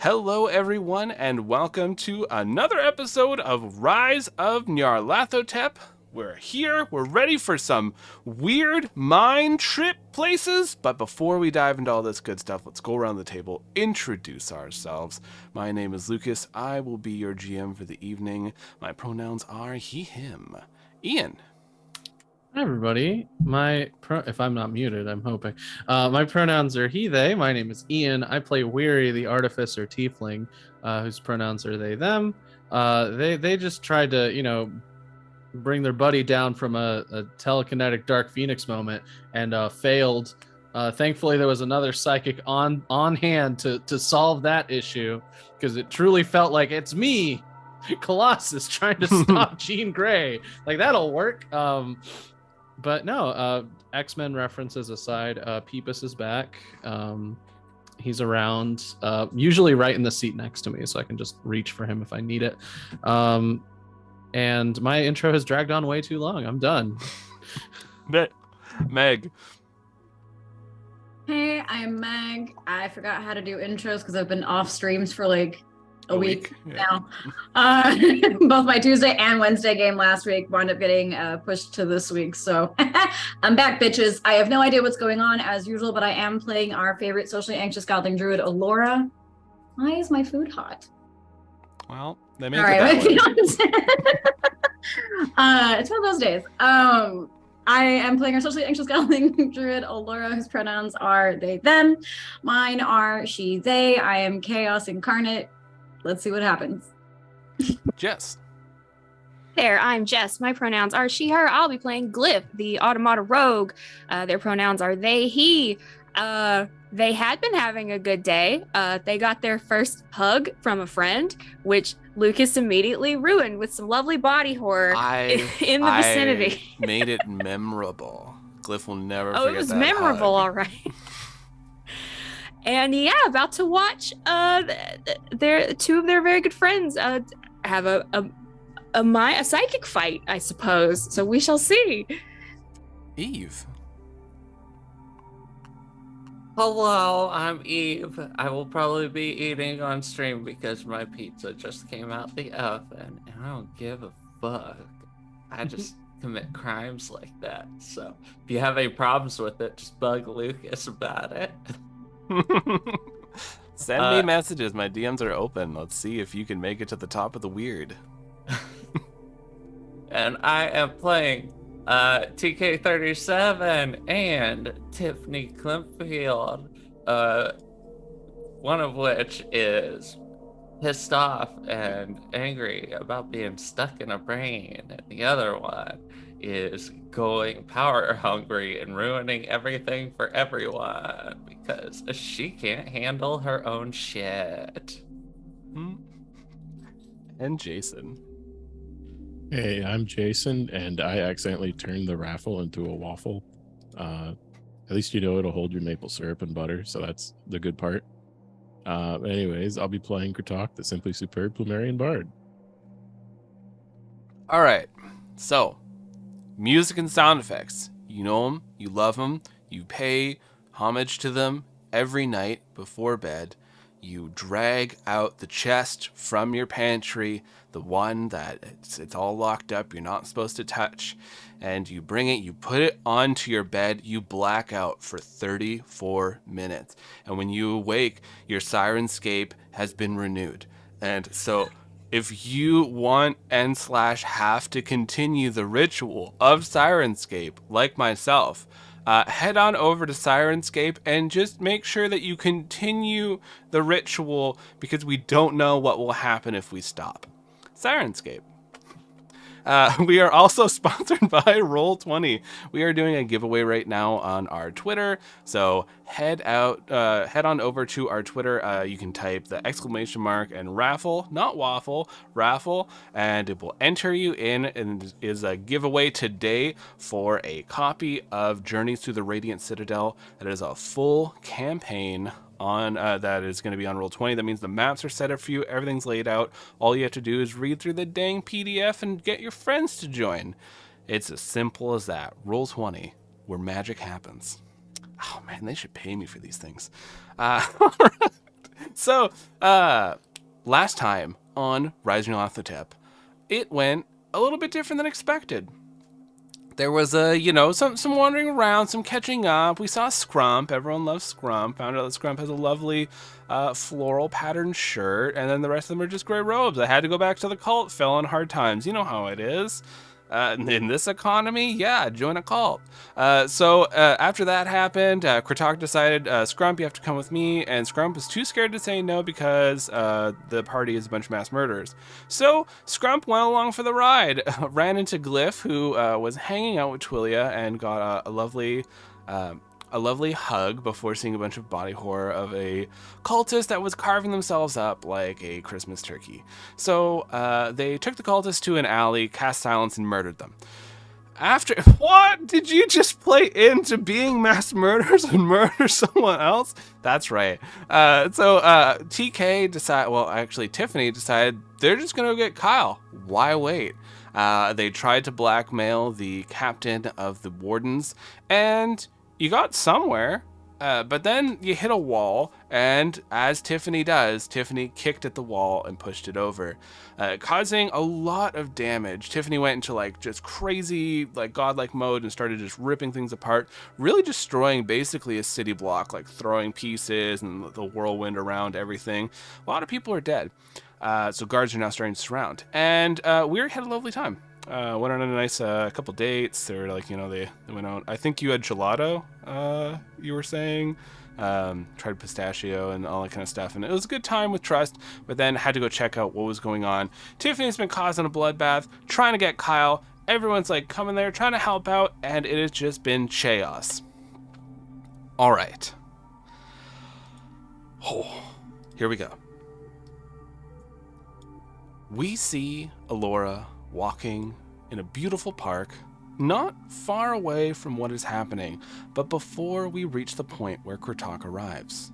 Hello, everyone, and welcome to another episode of Rise of Nyarlathotep. We're here, we're ready for some weird mind trip places, but before we dive into all this good stuff, let's go around the table, introduce ourselves. My name is Lucas, I will be your GM for the evening. My pronouns are he, him. Ian. Hi, everybody. If I'm not muted, I'm hoping. My pronouns are he, they. My name is Ian. I play Weary, the artificer tiefling, whose pronouns are they, them. They just tried to, bring their buddy down from a telekinetic Dark Phoenix moment and failed. Thankfully, there was another psychic on hand to solve that issue, because it truly felt like it's me, Colossus, trying to stop Jean Grey. Like, that'll work. But no, X-Men references aside, Peepus is back. He's around, usually right in the seat next to me, so I can just reach for him if I need it. And my intro has dragged on way too long. I'm done. Meg. Hey, I'm Meg. I forgot how to do intros because I've been off streams for like a week now. Both my Tuesday and Wednesday game last week wound up getting pushed to this week. So I'm back, bitches. I have no idea what's going on as usual, but I am playing our favorite socially anxious goblin druid, Alora. Why is my food hot? Well, they make it that way. It's one of those days. I am playing our socially anxious goblin druid, Alora, whose pronouns are they, them. Mine are she, they. I am chaos incarnate. Let's see what happens. Jess. There, I'm Jess. My pronouns are she, her. I'll be playing Glyph, the automata rogue. Their pronouns are they, he. They had been having a good day. They got their first hug from a friend, which Lucas immediately ruined with some lovely body horror in the vicinity. I made it memorable. Glyph will never forget that. Oh, it was memorable, all right. And yeah, about to watch two of their very good friends have a psychic fight, I suppose. So we shall see. Eve. Hello, I'm Eve. I will probably be eating on stream because my pizza just came out the oven and I don't give a fuck. I just commit crimes like that. So if you have any problems with it, just bug Lucas about it. Send me messages. My DMs are open. Let's see if you can make it to the top of the weird. And I am playing TK37 and Tiffany Klimpfield, one of which is pissed off and angry about being stuck in a brain, and the other one is going power hungry and ruining everything for everyone because she can't handle her own shit. And Jason. Hey, I'm Jason, and I accidentally turned the raffle into a waffle. At least it'll hold your maple syrup and butter, so that's the good part. Anyways, I'll be playing Kratok, the Simply Superb Plumerian Bard. All right, so music and sound effects. You know them, you love them, you pay homage to them every night before bed. You drag out the chest from your pantry, the one that it's all locked up, you're not supposed to touch, and you bring it, you put it onto your bed, you black out for 34 minutes. And when you awake, your Sirenscape has been renewed. And so if you want and / have to continue the ritual of Sirenscape, like myself, head on over to Sirenscape and just make sure that you continue the ritual, because we don't know what will happen if we stop. Sirenscape. We are also sponsored by Roll20. We are doing a giveaway right now on our Twitter, so head on over to our Twitter. You can type the ! and raffle, not waffle, raffle, and it will enter you in, and it is a giveaway today for a copy of Journeys Through the Radiant Citadel. That is a full campaign on that is going to be on Roll20. That means the maps are set up for you, everything's laid out. All you have to do is read through the dang PDF and get your friends to join. It's as simple as that. Roll20, where magic happens. Oh man, they should pay me for these things. So, last time on Rise of Nyarlathotep, it went a little bit different than expected. There was some wandering around, some catching up. We saw Scrump. Everyone loves Scrump. Found out that Scrump has a lovely floral patterned shirt, and then the rest of them are just gray robes. I had to go back to the cult. Fell on hard times. You know how it is. In this economy, yeah, join a cult. So after that happened, Kritok decided, Scrump, you have to come with me, and Scrump was too scared to say no because the party is a bunch of mass murderers. So Scrump went along for the ride, ran into Glyph, who was hanging out with Twillia, and got a lovely hug before seeing a bunch of body horror of a cultist that was carving themselves up like a Christmas turkey. So they took the cultists to an alley, cast silence, and murdered them. After what? Did you just play into being mass murderers and murder someone else? That's right. So TK decided, well, actually Tiffany decided they're just gonna go get Kyle. Why wait? They tried to blackmail the captain of the wardens, and you got somewhere, but then you hit a wall, and as Tiffany does, Tiffany kicked at the wall and pushed it over, causing a lot of damage. Tiffany went into like just crazy, like godlike mode and started just ripping things apart, really destroying basically a city block, like throwing pieces and the whirlwind around everything. A lot of people are dead. So guards are now starting to surround, and we had a lovely time. Went on a nice couple dates. They were like, they went out. I think you had gelato, you were saying. Tried pistachio and all that kind of stuff. And it was a good time with Trust, but then had to go check out what was going on. Tiffany's been causing a bloodbath, trying to get Kyle. Everyone's like coming there, trying to help out, and it has just been chaos. All right. Oh, here we go. We see Alora walking in a beautiful park, not far away from what is happening, but before we reach the point where Kritok arrives.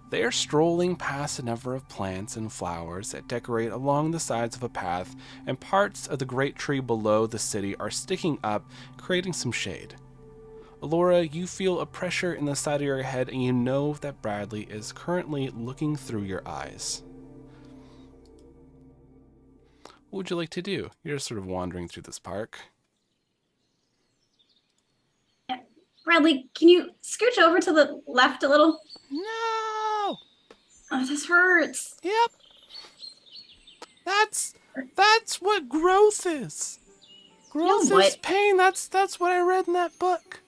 They are strolling past a number of plants and flowers that decorate along the sides of a path, and parts of the great tree below the city are sticking up, creating some shade. Alora, you feel a pressure in the side of your head, and you know that Bradley is currently looking through your eyes. What would you like to do? You're just sort of wandering through this park. Bradley, can you scooch over to the left a little? No! Oh, this hurts. Yep. That's what growth is. Growth what? is pain. That's what I read in that book.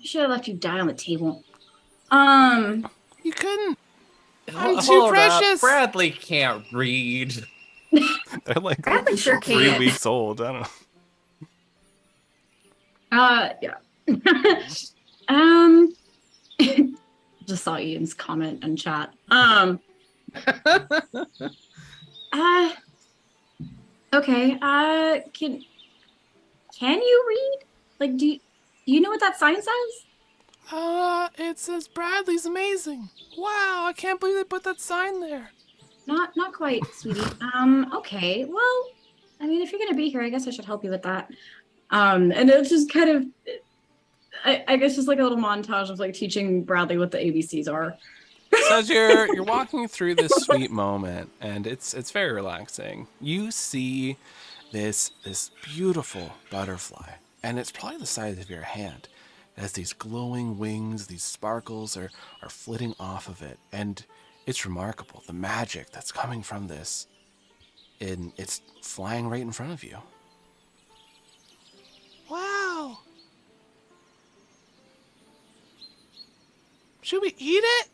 I should have left you die on the table. You couldn't. I'm too Hold up. precious. Bradley can't read. They're like Bradley sure 3 can. weeks old. I don't know. Yeah. Just saw Ian's comment in chat. Okay. Can you read? Like, do you know what that sign says? It says Bradley's amazing. Wow, I can't believe they put that sign there. Not quite, sweetie. Okay. Well, I mean, if you're gonna be here, I guess I should help you with that. And it's just kind of, I guess, just like a little montage of like teaching Bradley what the ABCs are. So as you're walking through this sweet moment, and it's very relaxing, you see this beautiful butterfly, and it's probably the size of your hand. It has these glowing wings, these sparkles are flitting off of it, and it's remarkable, the magic that's coming from this. And it's flying right in front of you. Wow. Should we eat it?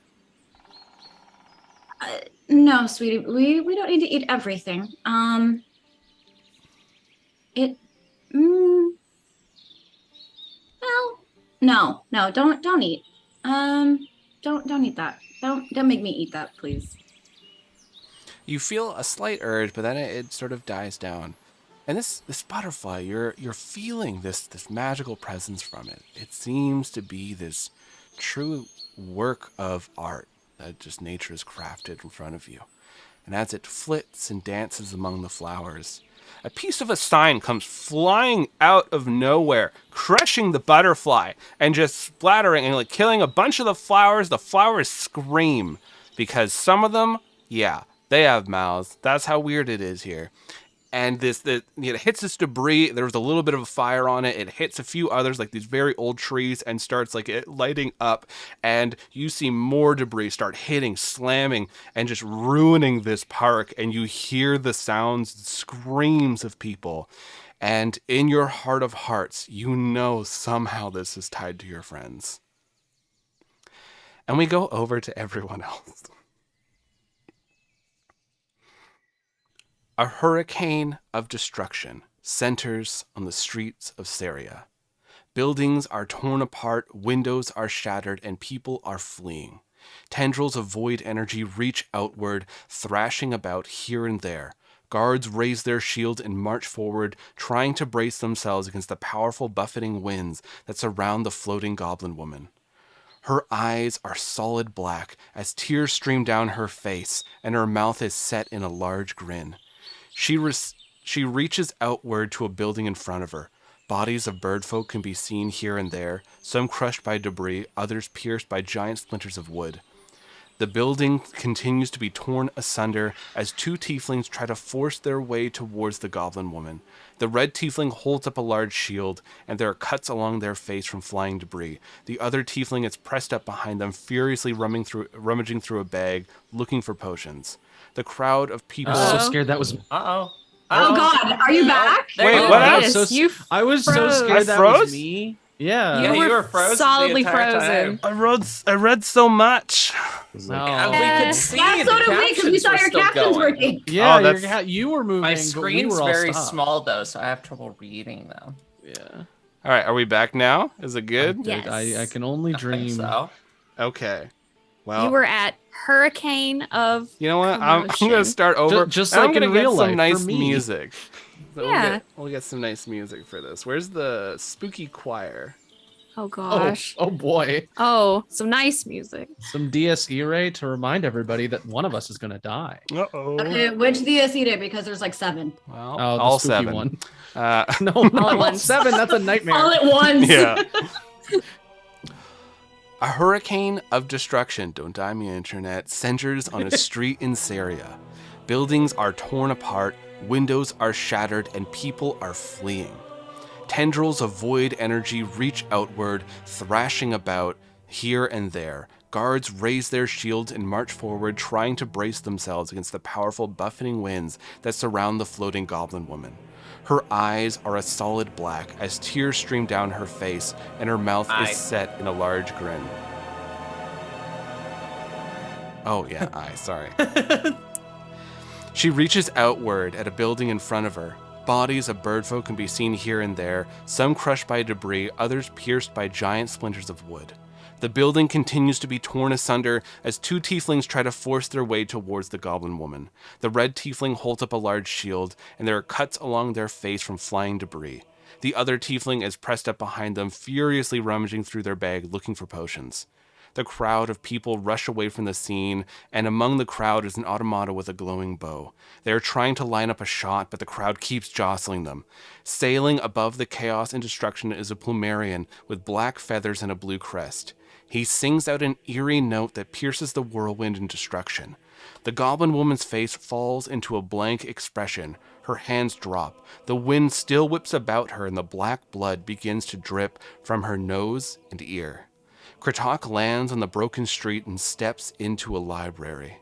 No, sweetie, we don't need to eat everything. Well, no, don't eat. Don't eat that. Don't make me eat that, please. You feel a slight urge, but then it sort of dies down. And this butterfly, you're feeling this magical presence from it. It seems to be this true work of art that just nature has crafted in front of you. And as it flits and dances among the flowers, a piece of a sign comes flying out of nowhere, crushing the butterfly and just splattering and like killing a bunch of the flowers. The flowers scream because some of them, yeah, they have mouths. That's how weird it is here. And it hits this debris. There was a little bit of a fire on it. It hits a few others, like these very old trees, and starts like it lighting up. And you see more debris start hitting, slamming, and just ruining this park. And you hear the sounds, screams of people. And in your heart of hearts, you know somehow this is tied to your friends. And we go over to everyone else. A hurricane of destruction centers on the streets of Syria. Buildings are torn apart, windows are shattered, and people are fleeing. Tendrils of void energy reach outward, thrashing about here and there. Guards raise their shields and march forward, trying to brace themselves against the powerful buffeting winds that surround the floating goblin woman. Her eyes are solid black as tears stream down her face, and her mouth is set in a large grin. She reaches outward to a building in front of her. Bodies of birdfolk can be seen here and there, some crushed by debris, others pierced by giant splinters of wood. The building continues to be torn asunder as two tieflings try to force their way towards the goblin woman. The red tiefling holds up a large shield, and there are cuts along their face from flying debris. The other tiefling is pressed up behind them, furiously rummaging through a bag, looking for potions. The crowd of people... I'm so scared that was... Uh-oh. Oh God, are you back? Wait, you what go. happened? I was so froze. scared that froze? was me. Yeah. Yeah, You you were were frozen solidly the entire frozen. time. I read so much. No. We could see Yeah, so the did we, because we captions saw were your still captions going. working. Yeah, Oh, that's- you were moving. My but we screen's were all very stopped. small though, so I have trouble reading them. Yeah. All right, are we back now? Is it good? Yes. I can only I think dream. so. Okay. Well, You were at hurricane of you know what? I'm commotion. gonna start over. Just and like I'm gonna in get real some life, nice for me. music. So Yeah. we'll get some nice music for this. Where's the spooky choir? Oh Oh, gosh. oh boy. Oh, some nice music. Some DSE ray to remind everybody that one of us is gonna die. Uh-oh. Okay, which DSE did? Because there's like 7. Well, Oh, the all spooky 7. one. Uh, No, All at not once. 7. That's a nightmare. All at once. yeah. A hurricane of destruction, don't die me internet, centers on a street in Syria. Buildings are torn apart, windows are shattered, and people are fleeing. Tendrils of void energy reach outward, thrashing about here and there. Guards raise their shields and march forward, trying to brace themselves against the powerful buffeting winds that surround the floating goblin woman. Her eyes are a solid black as tears stream down her face, and her mouth Eye. is set in a large grin. Oh, yeah, sorry. She reaches outward at a building in front of her. Bodies of birdfolk can be seen here and there, some crushed by debris, others pierced by giant splinters of wood. The building continues to be torn asunder as two tieflings try to force their way towards the goblin woman. The red tiefling holds up a large shield, and there are cuts along their face from flying debris. The other tiefling is pressed up behind them, furiously rummaging through their bag looking for potions. The crowd of people rush away from the scene, and among the crowd is an automata with a glowing bow. They are trying to line up a shot, but the crowd keeps jostling them. Sailing above the chaos and destruction is a plumerian with black feathers and a blue crest. He sings out an eerie note that pierces the whirlwind and destruction. The goblin woman's face falls into a blank expression. Her hands drop. The wind still whips about her, and the black blood begins to drip from her nose and ear. Kratok lands on the broken street and steps into a library.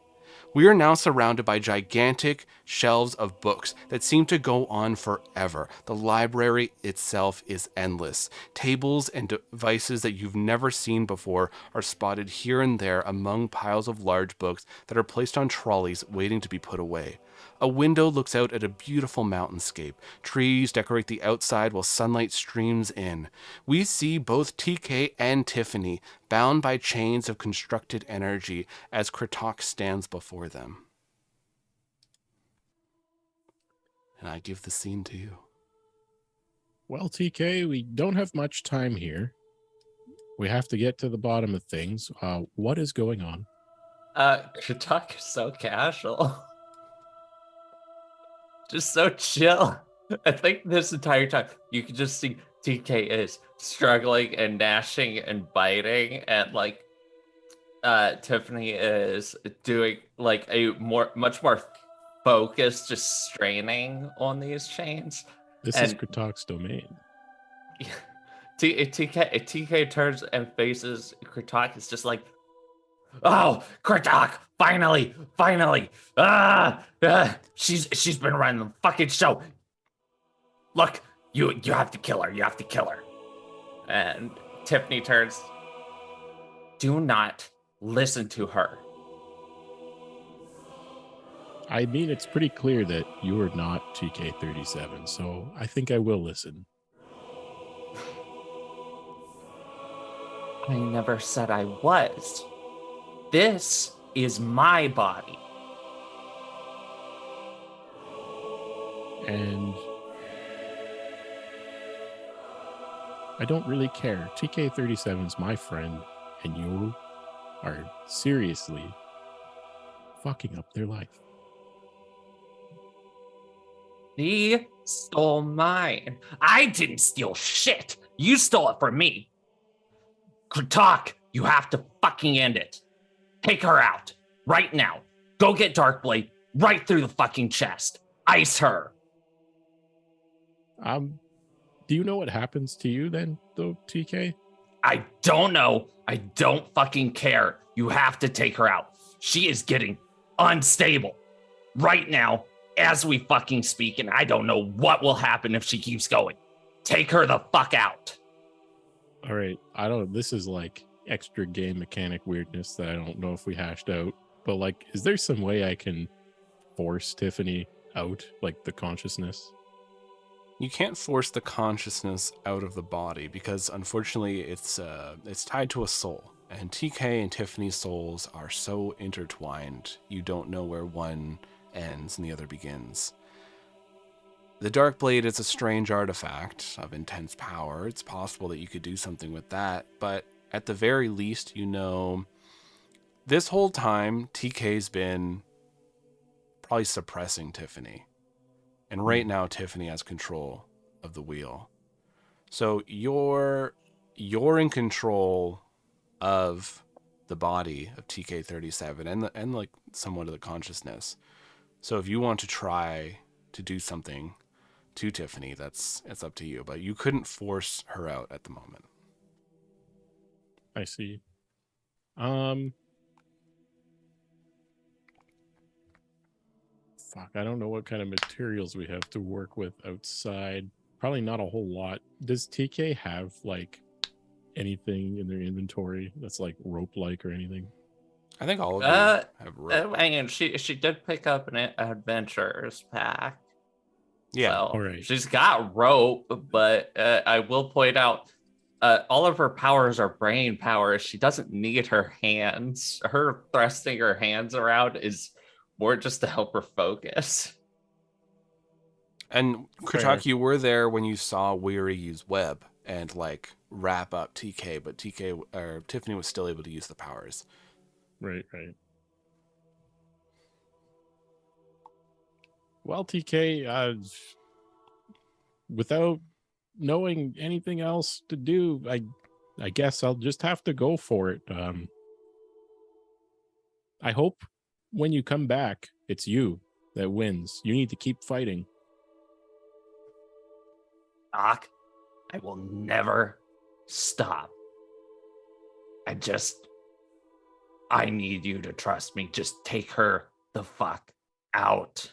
We are now surrounded by gigantic shelves of books that seem to go on forever. The library itself is endless. Tables and devices that you've never seen before are spotted here and there among piles of large books that are placed on trolleys waiting to be put away. A window looks out at a beautiful mountainscape. Trees decorate the outside while sunlight streams in. We see both TK and Tiffany bound by chains of constructed energy as Kratok stands before them. And I give the scene to you. Well, TK, we don't have much time here. We have to get to the bottom of things. What is going on? Kratok is so casual. Just so chill. I think this entire time you can just see TK is struggling and gnashing and biting and like Tiffany is doing like a much more focused, just straining on these chains. This is And Kratok's domain. TK turns and faces Kratok. It's just like, oh, Kratok, finally. She's been running the fucking show. Look, you have to kill her. And Tiffany turns. Do not listen to her. I mean, it's pretty clear that you are not TK37, so I think I will listen. I never said I was. This is my body. And I don't really care. TK37's my friend, and you are seriously fucking up their life. He stole mine. I didn't steal shit. You stole it from me. Kratok, you have to fucking end it. Take her out. Right now. Go get Darkblade right through the fucking chest. Ice her. Do you know what happens to you then, though, TK? I don't know. I don't fucking care. You have to take her out. She is getting unstable right now as we fucking speak, and I don't know what will happen if she keeps going. Take her the fuck out. All right. This is like extra game mechanic weirdness that I don't know if we hashed out, but like, is there some way I can force Tiffany out, like the consciousness? You can't force the consciousness out of the body because, unfortunately, it's tied to a soul. And TK and Tiffany's souls are so intertwined, you don't know where one ends and the other begins. The Darkblade is a strange artifact of intense power. It's possible that you could do something with that, but at the very least, you know, this whole time, TK's been probably suppressing Tiffany. And right now, Tiffany has control of the wheel. So you're in control of the body of TK37 and like somewhat of the consciousness. So if you want to try to do something to Tiffany, it's up to you. But you couldn't force her out at the moment. I see. Fuck, I don't know what kind of materials we have to work with outside. Probably not a whole lot. Does TK have like anything in their inventory that's like rope-like or anything? I think all of you have rope. And she did pick up an adventurer's pack. Yeah. So All right. she's got rope, but I will point out all of her powers are brain powers. She doesn't need her hands. Her thrusting her hands around is more just to help her focus. And Kratok, you were there when you saw Weary use web and like wrap up TK, but Tiffany was still able to use the powers. Right. Well, TK, without knowing anything else to do, I guess I'll just have to go for it. I hope when you come back, it's you that wins. You need to keep fighting. Doc, I will never stop. I need you to trust me. Just take her the fuck out.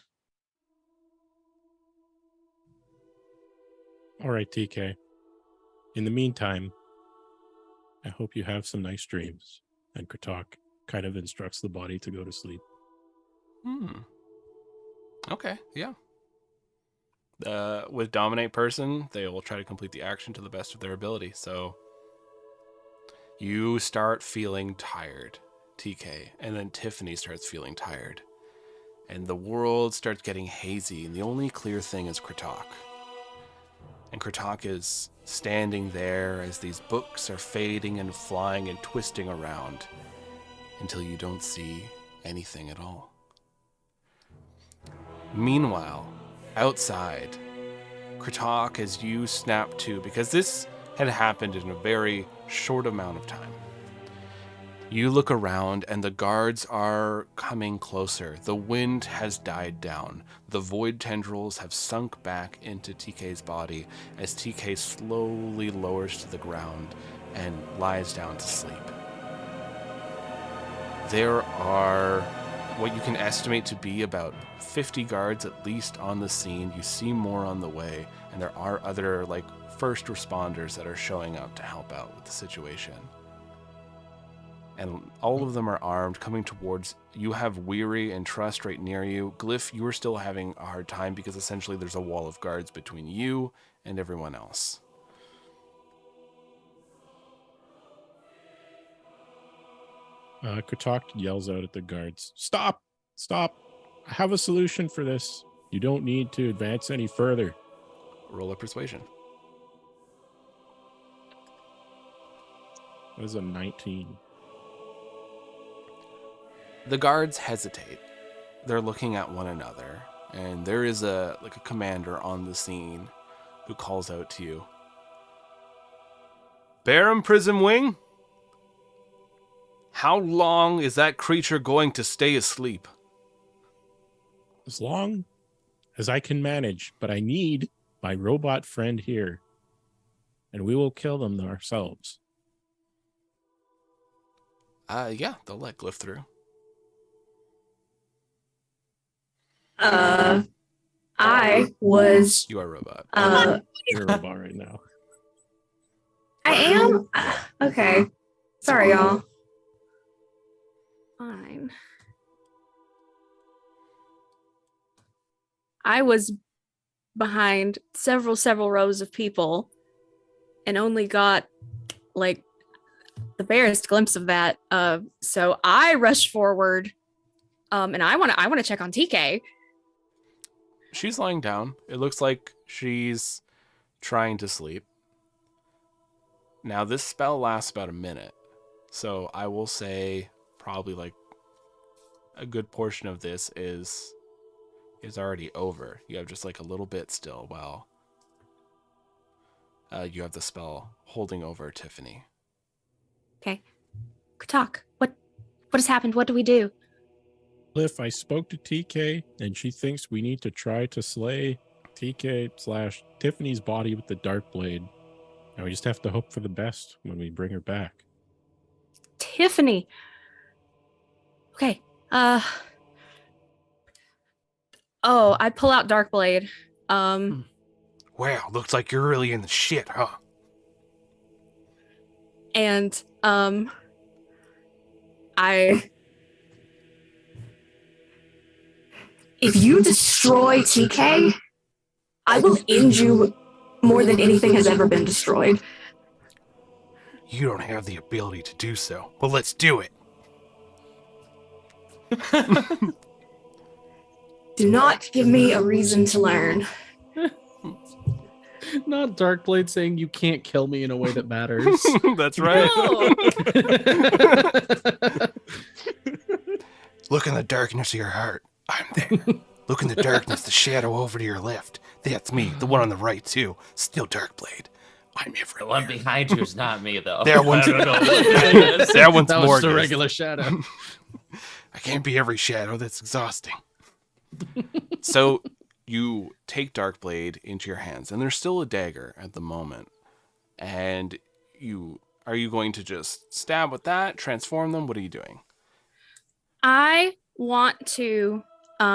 All right, TK. In the meantime, I hope you have some nice dreams. And Kratok kind of instructs the body to go to sleep. Okay, yeah. With Dominate Person, they will try to complete the action to the best of their ability. So you start feeling tired, TK, and then Tiffany starts feeling tired. And the world starts getting hazy, and the only clear thing is Kratok. And Kratok is standing there as these books are fading and flying and twisting around until you don't see anything at all. Meanwhile, outside, Kratok, as you snap to, because this had happened in a very short amount of time, You look around and the guards are coming closer. The wind has died down. The void tendrils have sunk back into TK's body as TK slowly lowers to the ground and lies down to sleep. There are what you can estimate to be about 50 guards at least on the scene. You see more on the way, and there are other first responders that are showing up to help out with the situation. And all of them are armed, coming towards you. Have Weary and Trust right near you. Glyph, you are still having a hard time because essentially there's a wall of guards between you and everyone else. Katak yells out at the guards, Stop! Stop! I have a solution for this. You don't need to advance any further. Roll a persuasion. That was a 19. The guards hesitate. They're looking at one another, and there is a commander on the scene who calls out to you. Baron Prism Wing? How long is that creature going to stay asleep? As long as I can manage, but I need my robot friend here, and we will kill them ourselves. Yeah, they'll let Glyph through. I was. You are a robot. You're a robot right now. I am? Okay. Sorry, y'all. Fine. I was behind several rows of people and only got the barest glimpse of that. So I rushed forward and I want to check on TK. She's lying down. It looks like she's trying to sleep. Now, this spell lasts about a minute. So I will say probably a good portion of this is already over. You have just a little bit still while you have the spell holding over Tiffany. Okay. Talk. What has happened? What do we do? Cliff, I spoke to TK, and she thinks we need to try to slay TK/Tiffany's body with the Dark Blade. And we just have to hope for the best when we bring her back. Tiffany. Okay. Oh, I pull out Darkblade. Wow, looks like you're really in the shit, huh? And If you destroy TK, I will end you more than anything has ever been destroyed. You don't have the ability to do so, but let's do it. Do not give me a reason to learn. Not Darkblade saying you can't kill me in a way that matters. That's right. No. Look in the darkness of your heart. I'm there. Look in the darkness, the shadow over to your left. That's me. The one on the right, too. Still Darkblade. I'm The everywhere. one behind you is not me, though. That one's- I don't know what that is. That one's That was more just a good. regular shadow. I can't be every shadow. That's exhausting. So you take Darkblade into your hands, and there's still a dagger at the moment. And are you going to just stab with that, transform them? What are you doing? I want to,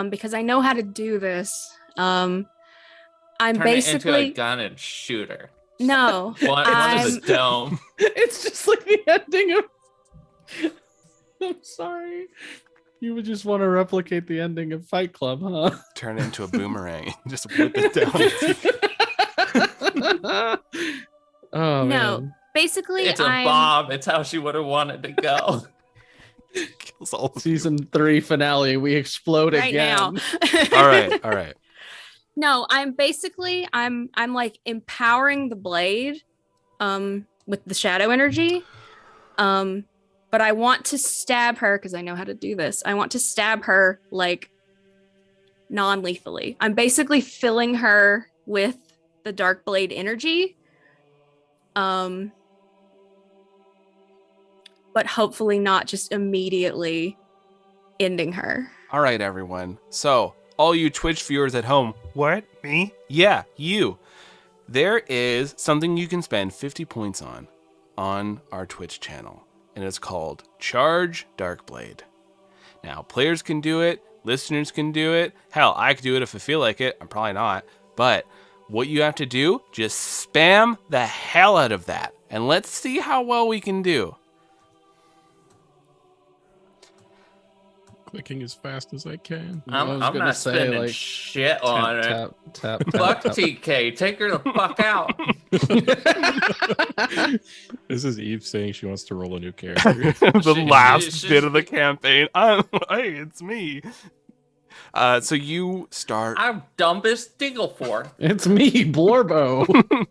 because I know how to do this. I'm Turn basically it into a gun and shoot her. no. One is a dome. It's just like the ending of. I'm sorry. You would just want to replicate the ending of Fight Club, huh? Turn it into a boomerang. Just whip it down. Oh, No. man. Basically, It's a bomb. It's how she would have wanted to go. Kills all of you. Season 3 finale. We explode right again. now. All right. No, I'm like empowering the blade with the shadow energy. But I want to stab her because I know how to do this. I want to stab her non-lethally. I'm basically filling her with the dark blade energy. but hopefully not just immediately ending her. All right, everyone. So, all you Twitch viewers at home, what? Me? Yeah, you. There is something you can spend 50 points on our Twitch channel, and it's called Charge Darkblade. Now, players can do it, listeners can do it. Hell, I could do it if I feel like it. I'm probably not. But what you have to do, just spam the hell out of that, and let's see how well we can do. Clicking as fast as I can. I was I'm gonna not say, spending like, shit on it. Tap. Fuck TK, take her the fuck out. This is Eve saying she wants to roll a new character. The last she's- bit of the campaign. Hey, it's me. So you start. I'm dumbest Diggleforth. It's me, Blorbo.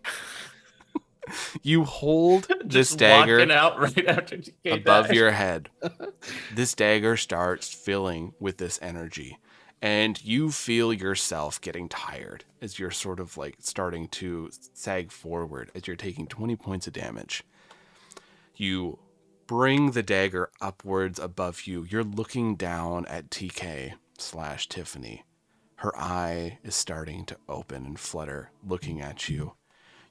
You hold this Just dagger walking out right after TK above died. your head. This dagger starts filling with this energy, and you feel yourself getting tired as you're sort of like starting to sag forward as you're taking 20 points of damage. You bring the dagger upwards above you. You're looking down at TK/Tiffany. Her eye is starting to open and flutter, looking at you.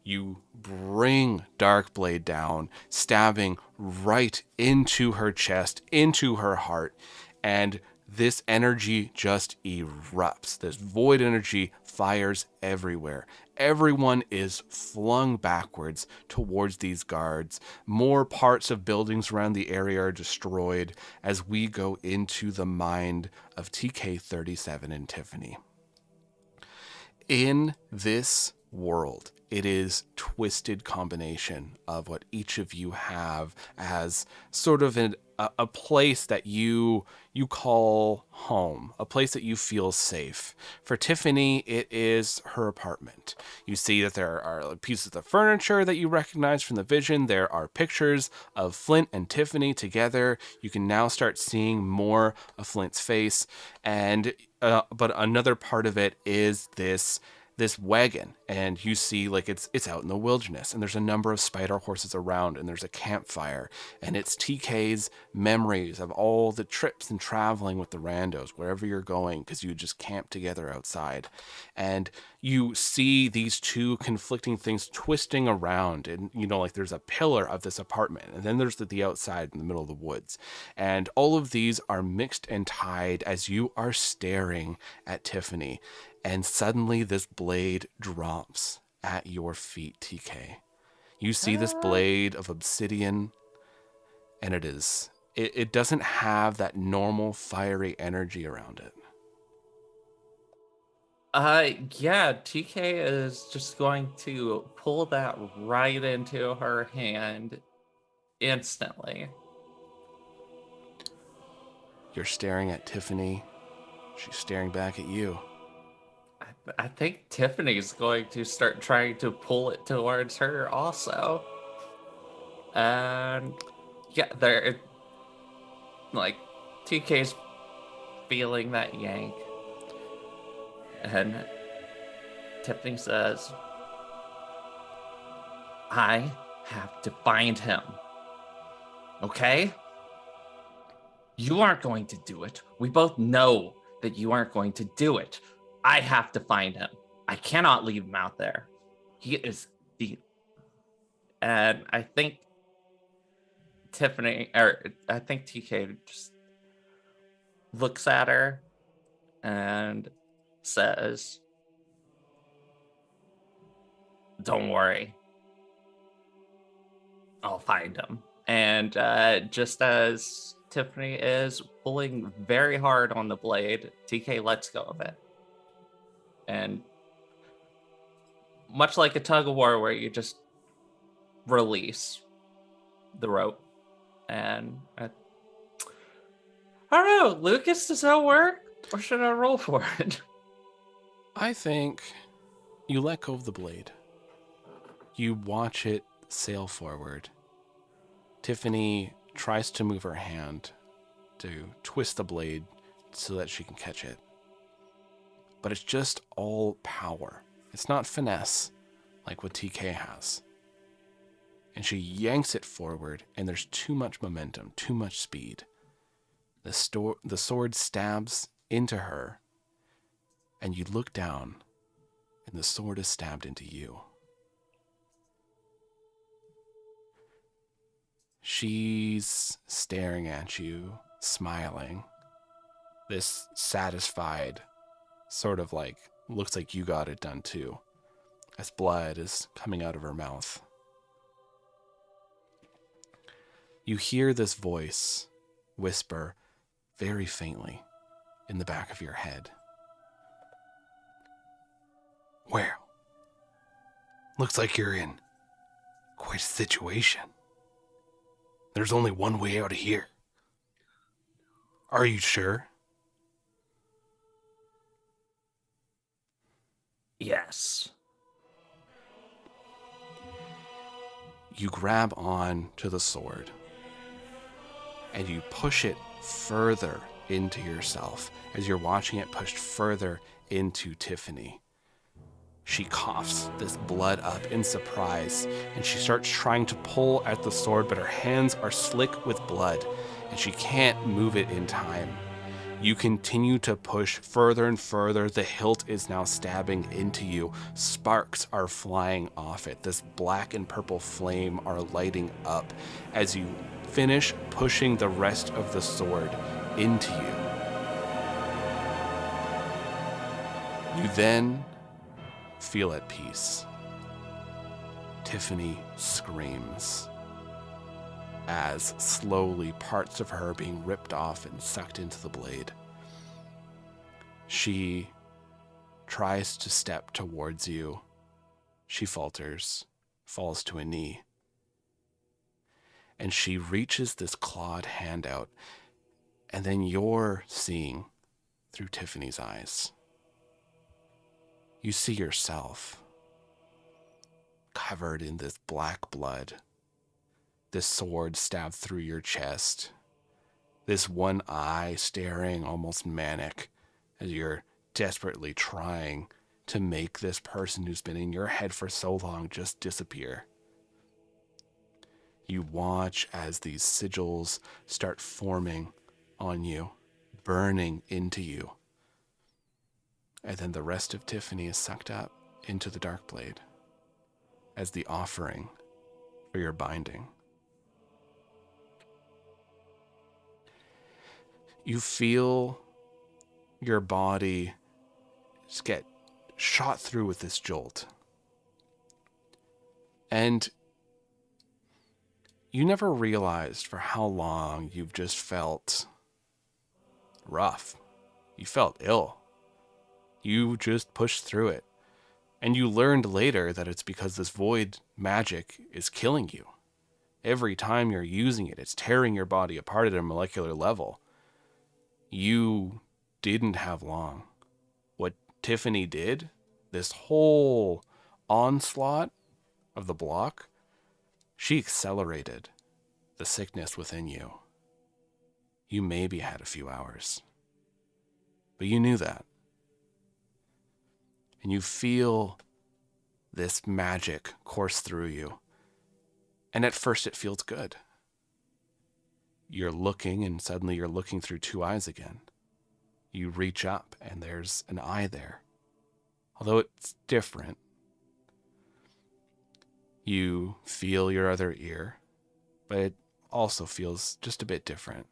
You bring Darkblade down, stabbing right into her chest, into her heart, and this energy just erupts. This void energy fires everywhere. Everyone is flung backwards towards these guards. More parts of buildings around the area are destroyed as we go into the mind of TK37 and Tiffany. In this world, it is twisted combination of what each of you have as sort of a place that you call home, a place that you feel safe. For Tiffany, it is her apartment. You see that there are pieces of furniture that you recognize from the vision. There are pictures of Flint and Tiffany together. You can now start seeing more of Flint's face, and but another part of it is this wagon, and you see like it's out in the wilderness, and there's a number of spider horses around, and there's a campfire, and it's TK's memories of all the trips and traveling with the randos wherever you're going, because you just camp together outside. And you see these two conflicting things twisting around, and like there's a pillar of this apartment, and then there's the outside in the middle of the woods, and all of these are mixed and tied as you are staring at Tiffany. And suddenly this blade drops at your feet, TK. You see this blade of obsidian, and it doesn't have that normal fiery energy around it. Yeah, TK is just going to pull that right into her hand instantly. You're staring at Tiffany. She's staring back at you. I think Tiffany's going to start trying to pull it towards her also. And yeah, TK's feeling that yank. And Tiffany says, I have to find him. Okay? You aren't going to do it. We both know that you aren't going to do it. I have to find him. I cannot leave him out there. He is and I think TK just looks at her and says, don't worry. I'll find him. And just as Tiffany is pulling very hard on the blade, TK lets go of it. And much like a tug of war where you just release the rope. And I don't know, Lucas, does that work? Or should I roll for it? I think you let go of the blade. You watch it sail forward. Tiffany tries to move her hand to twist the blade so that she can catch it. But it's just all power. It's not finesse like what TK has. and she yanks it forward, and there's too much momentum, too much speed. The sword stabs into her, and you look down, and the sword is stabbed into you. She's staring at you, smiling. This satisfied, sort of like, looks like you got it done too, as blood is coming out of her mouth. You hear this voice whisper very faintly in the back of your head. Well, looks like you're in quite a situation. There's only one way out of here. Are you sure? Yes. You grab on to the sword and you push it further into yourself as you're watching it pushed further into Tiffany. She coughs this blood up in surprise, and she starts trying to pull at the sword, but her hands are slick with blood, and she can't move it in time. You continue to push further and further. The hilt is now stabbing into you. Sparks are flying off it. This black and purple flame are lighting up as you finish pushing the rest of the sword into you. You then feel at peace. Tiffany screams as slowly parts of her being ripped off and sucked into the blade. She tries to step towards you. She falters, falls to a knee, and she reaches this clawed hand out, and then you're seeing through Tiffany's eyes. You see yourself covered in this black blood, this sword stabbed through your chest, this one eye staring almost manic as you're desperately trying to make this person who's been in your head for so long just disappear. You watch as these sigils start forming on you, burning into you. And then the rest of Tiffany is sucked up into the dark blade as the offering for your binding. You feel your body just get shot through with this jolt. And you never realized for how long you've just felt rough. You felt ill. You just pushed through it. And you learned later that it's because this void magic is killing you. Every time you're using it, it's tearing your body apart at a molecular level. You didn't have long. What Tiffany did, this whole onslaught of the block, she accelerated the sickness within you. You maybe had a few hours, but you knew that. And you feel this magic course through you. And at first it feels good. You're looking, and suddenly you're looking through two eyes again. You reach up and there's an eye there. Although it's different. You feel your other ear, but it also feels just a bit different.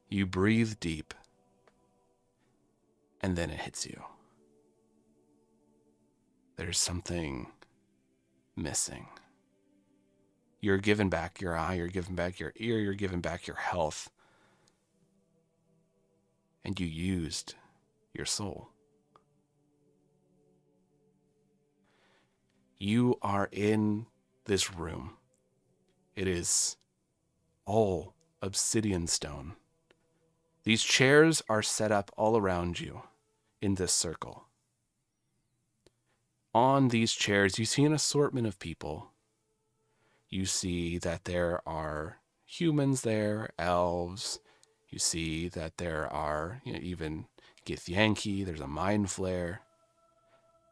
You breathe deep, and then it hits you. There's something missing. You're given back your eye, you're given back your ear, you're given back your health. And you used your soul. You are in this room. It is all obsidian stone. These chairs are set up all around you in this circle. On these chairs, you see an assortment of people. You see that there are humans there, elves. You see that there are even Githyanki, there's a mind flare.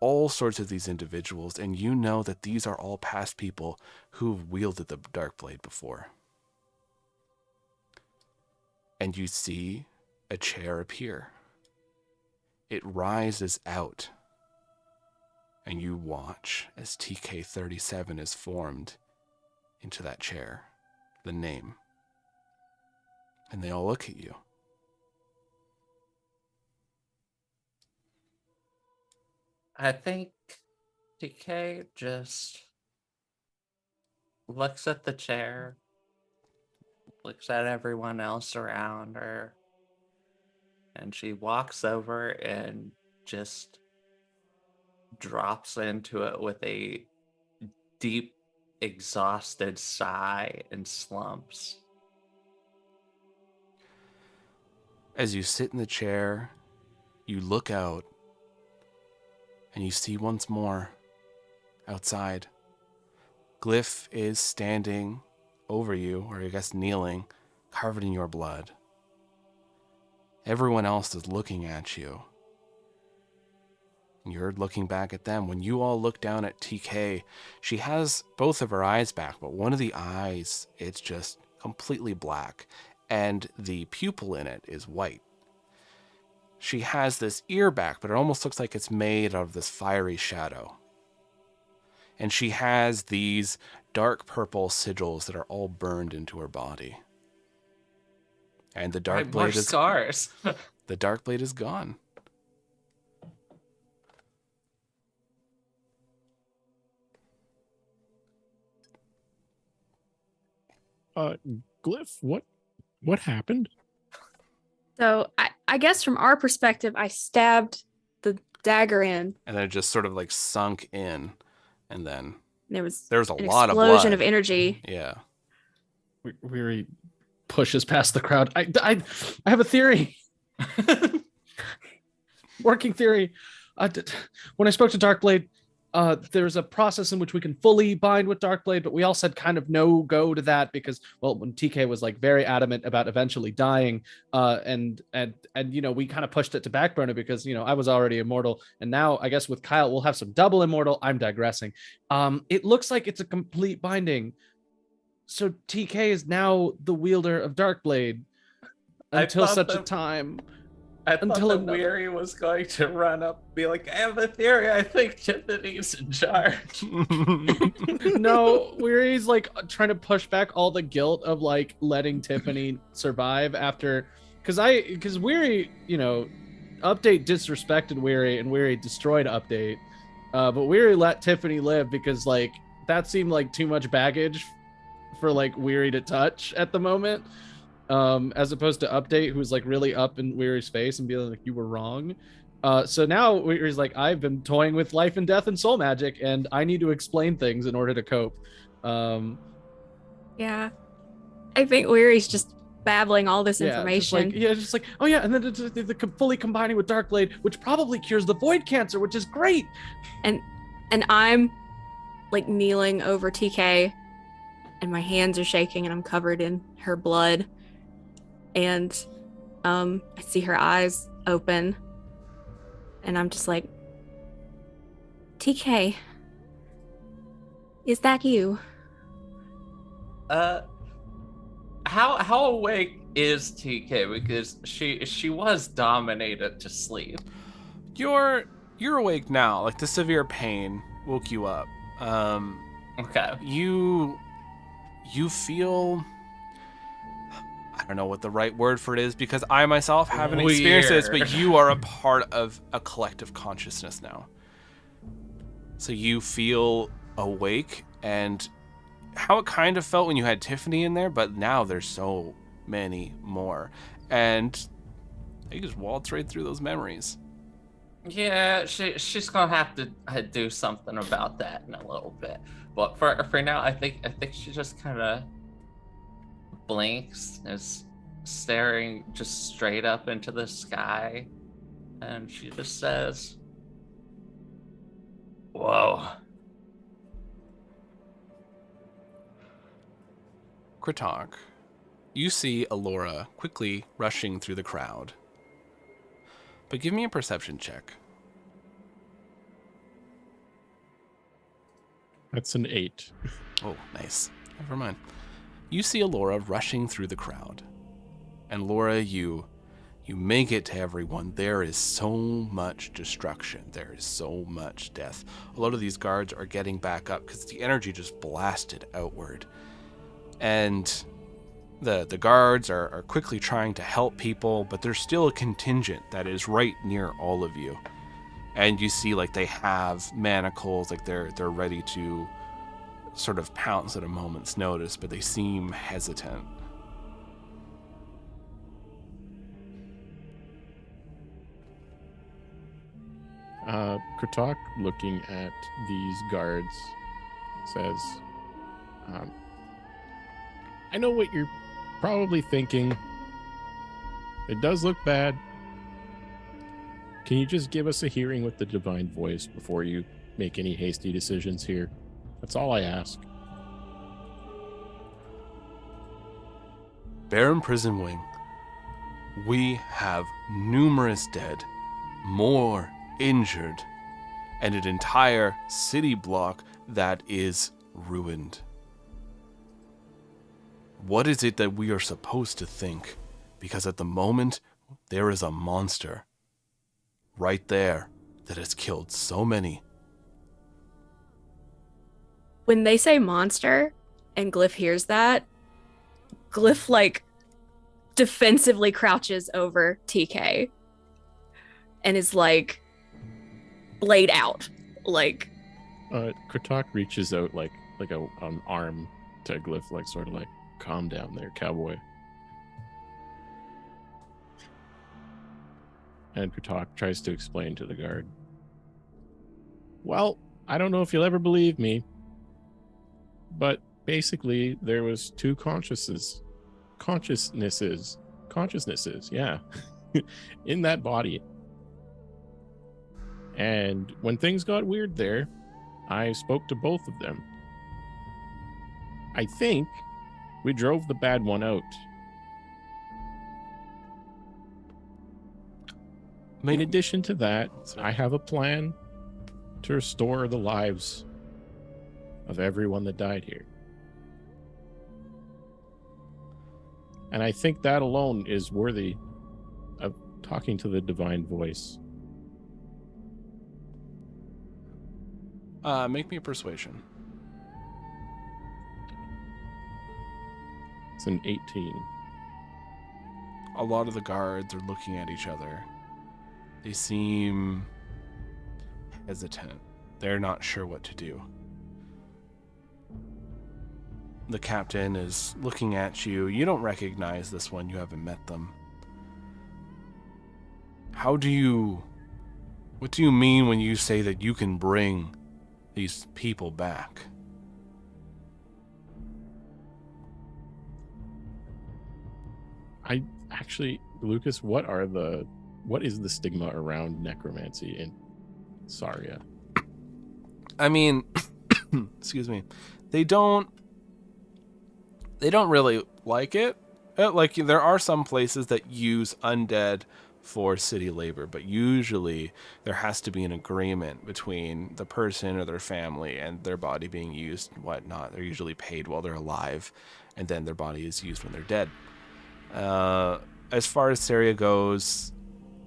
all sorts of these individuals, and you know that these are all past people who've wielded the dark blade before. And you see a chair appear. It rises out, and you watch as TK37 is formed into that chair, the name. And they all look at you. I think TK just looks at the chair, looks at everyone else around her, and she walks over and just drops into it with a deep, exhausted sigh and slumps. As you sit in the chair, you look out, and you see once more, outside, Glyph is standing over you, or I guess kneeling, covered in your blood. Everyone else is looking at you. You're looking back at them. When you all look down at TK, she has both of her eyes back, but one of the eyes, it's just completely black, and the pupil in it is white. She has this ear back, but it almost looks like it's made out of this fiery shadow. And she has these dark purple sigils that are all burned into her body. And the dark blade is scars. the dark blade is gone. Glyph, what happened? So I guess from our perspective, I stabbed the dagger in. And then it just sort of like sunk in, and then There was a an lot of explosion blood. of energy. Yeah. Weary pushes past the crowd. I have a theory. Working theory. When I spoke to Darkblade, there's a process in which we can fully bind with Darkblade, but we all said kind of no go to that because, well, when TK was like very adamant about eventually dying, and you know, we kind of pushed it to back burner because, you know, I was already immortal, and now I guess with Kyle we'll have some double immortal. I'm digressing. It looks like it's a complete binding. So TK is now the wielder of Darkblade until such a time. I thought Until that another- Weary was going to run up and be like, I have a theory. I think Tiffany's in charge. No, Weary's like trying to push back all the guilt of like letting Tiffany survive after, because Weary, you know, Update disrespected Weary and Weary destroyed Update, but Weary let Tiffany live because like that seemed like too much baggage for like Weary to touch at the moment. As opposed to Update, who's like really up in Weary's face and being like, you were wrong. So now Weary's like, I've been toying with life and death and soul magic, and I need to explain things in order to cope. Yeah. I think Weary's just babbling all this Yeah, information. just like, oh yeah, and then the fully combining with Darkblade, which probably cures the void cancer, which is great. And I'm like kneeling over TK, and my hands are shaking, and I'm covered in her blood. And I see her eyes open, and I'm just like, TK, is that you? How awake is TK? Because she was dominated to sleep. You're awake now. Like the severe pain woke you up. Okay. You feel, I don't know what the right word for it is because I myself haven't experienced this, but you are a part of a collective consciousness now. So you feel awake, and how it kind of felt when you had Tiffany in there, but now there's so many more. And you just waltz right through those memories. Yeah, she's gonna have to do something about that in a little bit. But for now, I think she just kind of blinks, is staring just straight up into the sky, and she just says, "Whoa." Kritok, you see Alora quickly rushing through the crowd. But give me a perception check. That's an 8. Oh, nice. Never mind. You see Alora rushing through the crowd. And Laura, you make it to everyone. There is so much destruction. There is so much death. A lot of these guards are getting back up because the energy just blasted outward. And the guards are quickly trying to help people, but there's still a contingent that is right near all of you. And you see, like, they have manacles, like they're ready to sort of pounce at a moment's notice, but they seem hesitant. Kratok, looking at these guards, says, I know what you're probably thinking. It does look bad. Can you just give us a hearing with the divine voice before you make any hasty decisions here? That's all I ask. Baron Prison Wing, we have numerous dead, more injured, and an entire city block that is ruined. What is it that we are supposed to think? Because at the moment, there is a monster right there that has killed so many. When they say monster and Glyph hears that, Glyph like defensively crouches over TK and is like laid out. Like Kratok reaches out like an arm to Glyph, like sort of like, calm down there, cowboy. And Kratok tries to explain to the guard. Well, I don't know if you'll ever believe me, but basically there was two consciousnesses, yeah, in that body. And when things got weird there, I spoke to both of them. I think we drove the bad one out. In addition to that, I have a plan to restore the lives of everyone that died here. And I think that alone is worthy of talking to the divine voice. Make me a persuasion. It's an 18. A lot of the guards are looking at each other. They seem hesitant. They're not sure what to do. The captain is looking at you. You don't recognize this one. You haven't met them. What do you mean when you say that you can bring these people back? I actually, Lucas, what is the stigma around necromancy in Saria? I mean, excuse me. They don't really like it. Like, there are some places that use undead for city labor, but usually there has to be an agreement between the person or their family and their body being used and whatnot. They're usually paid while they're alive, and then their body is used when they're dead. As far as Saria goes,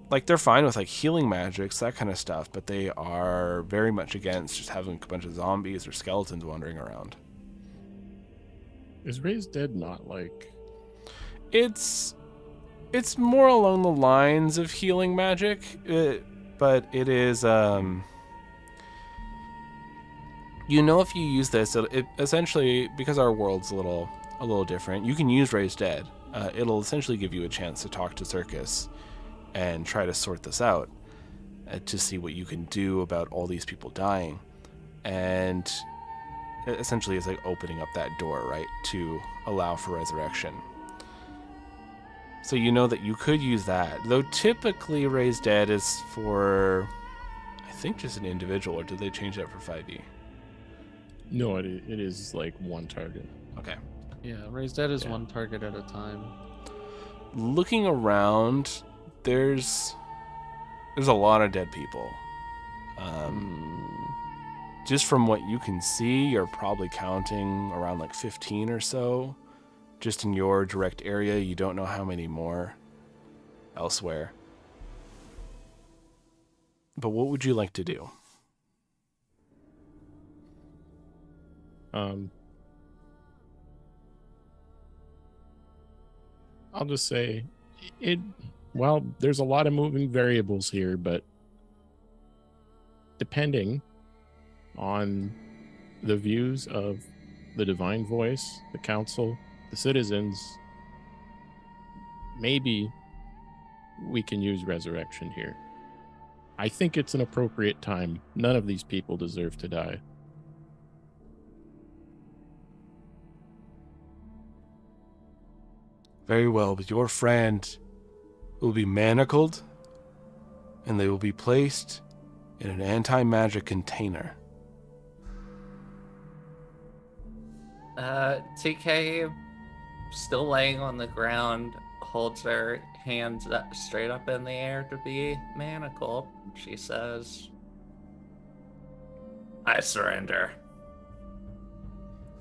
like, they're fine with like healing magics, that kind of stuff, but they are very much against just having a bunch of zombies or skeletons wandering around. Is Raised Dead not like... It's more along the lines of healing magic, but it is, if you use this, it essentially, because our world's a little different, you can use Raised Dead. It'll essentially give you a chance to talk to Circus and try to sort this out, to see what you can do about all these people dying. And it essentially is like opening up that door, right, to allow for resurrection. So you know that you could use that. Though typically Raised Dead is for, I think, just an individual, or did they change that for 5e? No, it is like one target. Okay. Yeah, Raised Dead is one target at a time. Looking around, there's a lot of dead people. just from what you can see, you're probably counting around like 15 or so. Just in your direct area, you don't know how many more elsewhere. But what would you like to do? I'll just say well, there's a lot of moving variables here, but depending on the views of the Divine Voice, the Council, the citizens, maybe we can use resurrection here. I think it's an appropriate time. None of these people deserve to die. Very well, but your friend will be manacled, and they will be placed in an anti-magic container. TK, still laying on the ground, holds her hands straight up in the air to be manacled. She says, I surrender.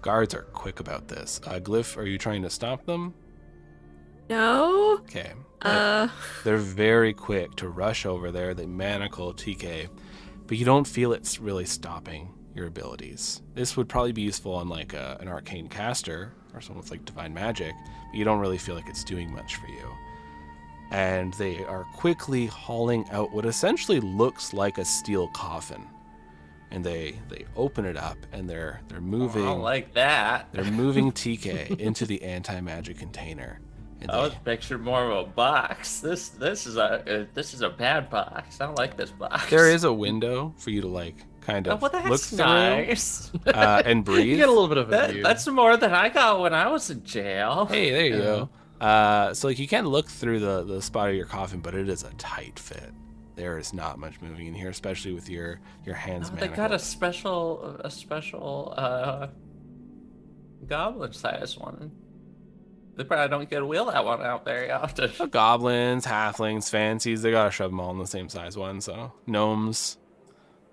Guards are quick about this. Glyph, are you trying to stop them? No. Okay. Uh, They're very quick to rush over there. They manacle TK, but you don't feel it's really stopping your abilities. This would probably be useful on like an arcane caster or someone with like divine magic, but you don't really feel like it's doing much for you. And they are quickly hauling out what essentially looks like a steel coffin. And they open it up, and they're moving. I don't like that. They're moving TK into the anti-magic container. And I was picturing more of a box. This is a bad box. I don't like this box. there is a window for you to like kind of well, that's look through nice. And breathe. You get a little bit of a view. That's more than I got when I was in jail. Hey, there you go. So like you can look through the spot of your coffin, but it is a tight fit. There is not much moving in here, especially with your hands They manacled. got a special goblin size one. They probably don't get to wheel that one out very often. Goblins, halflings, fancies, they gotta shove them all in the same size one. So gnomes,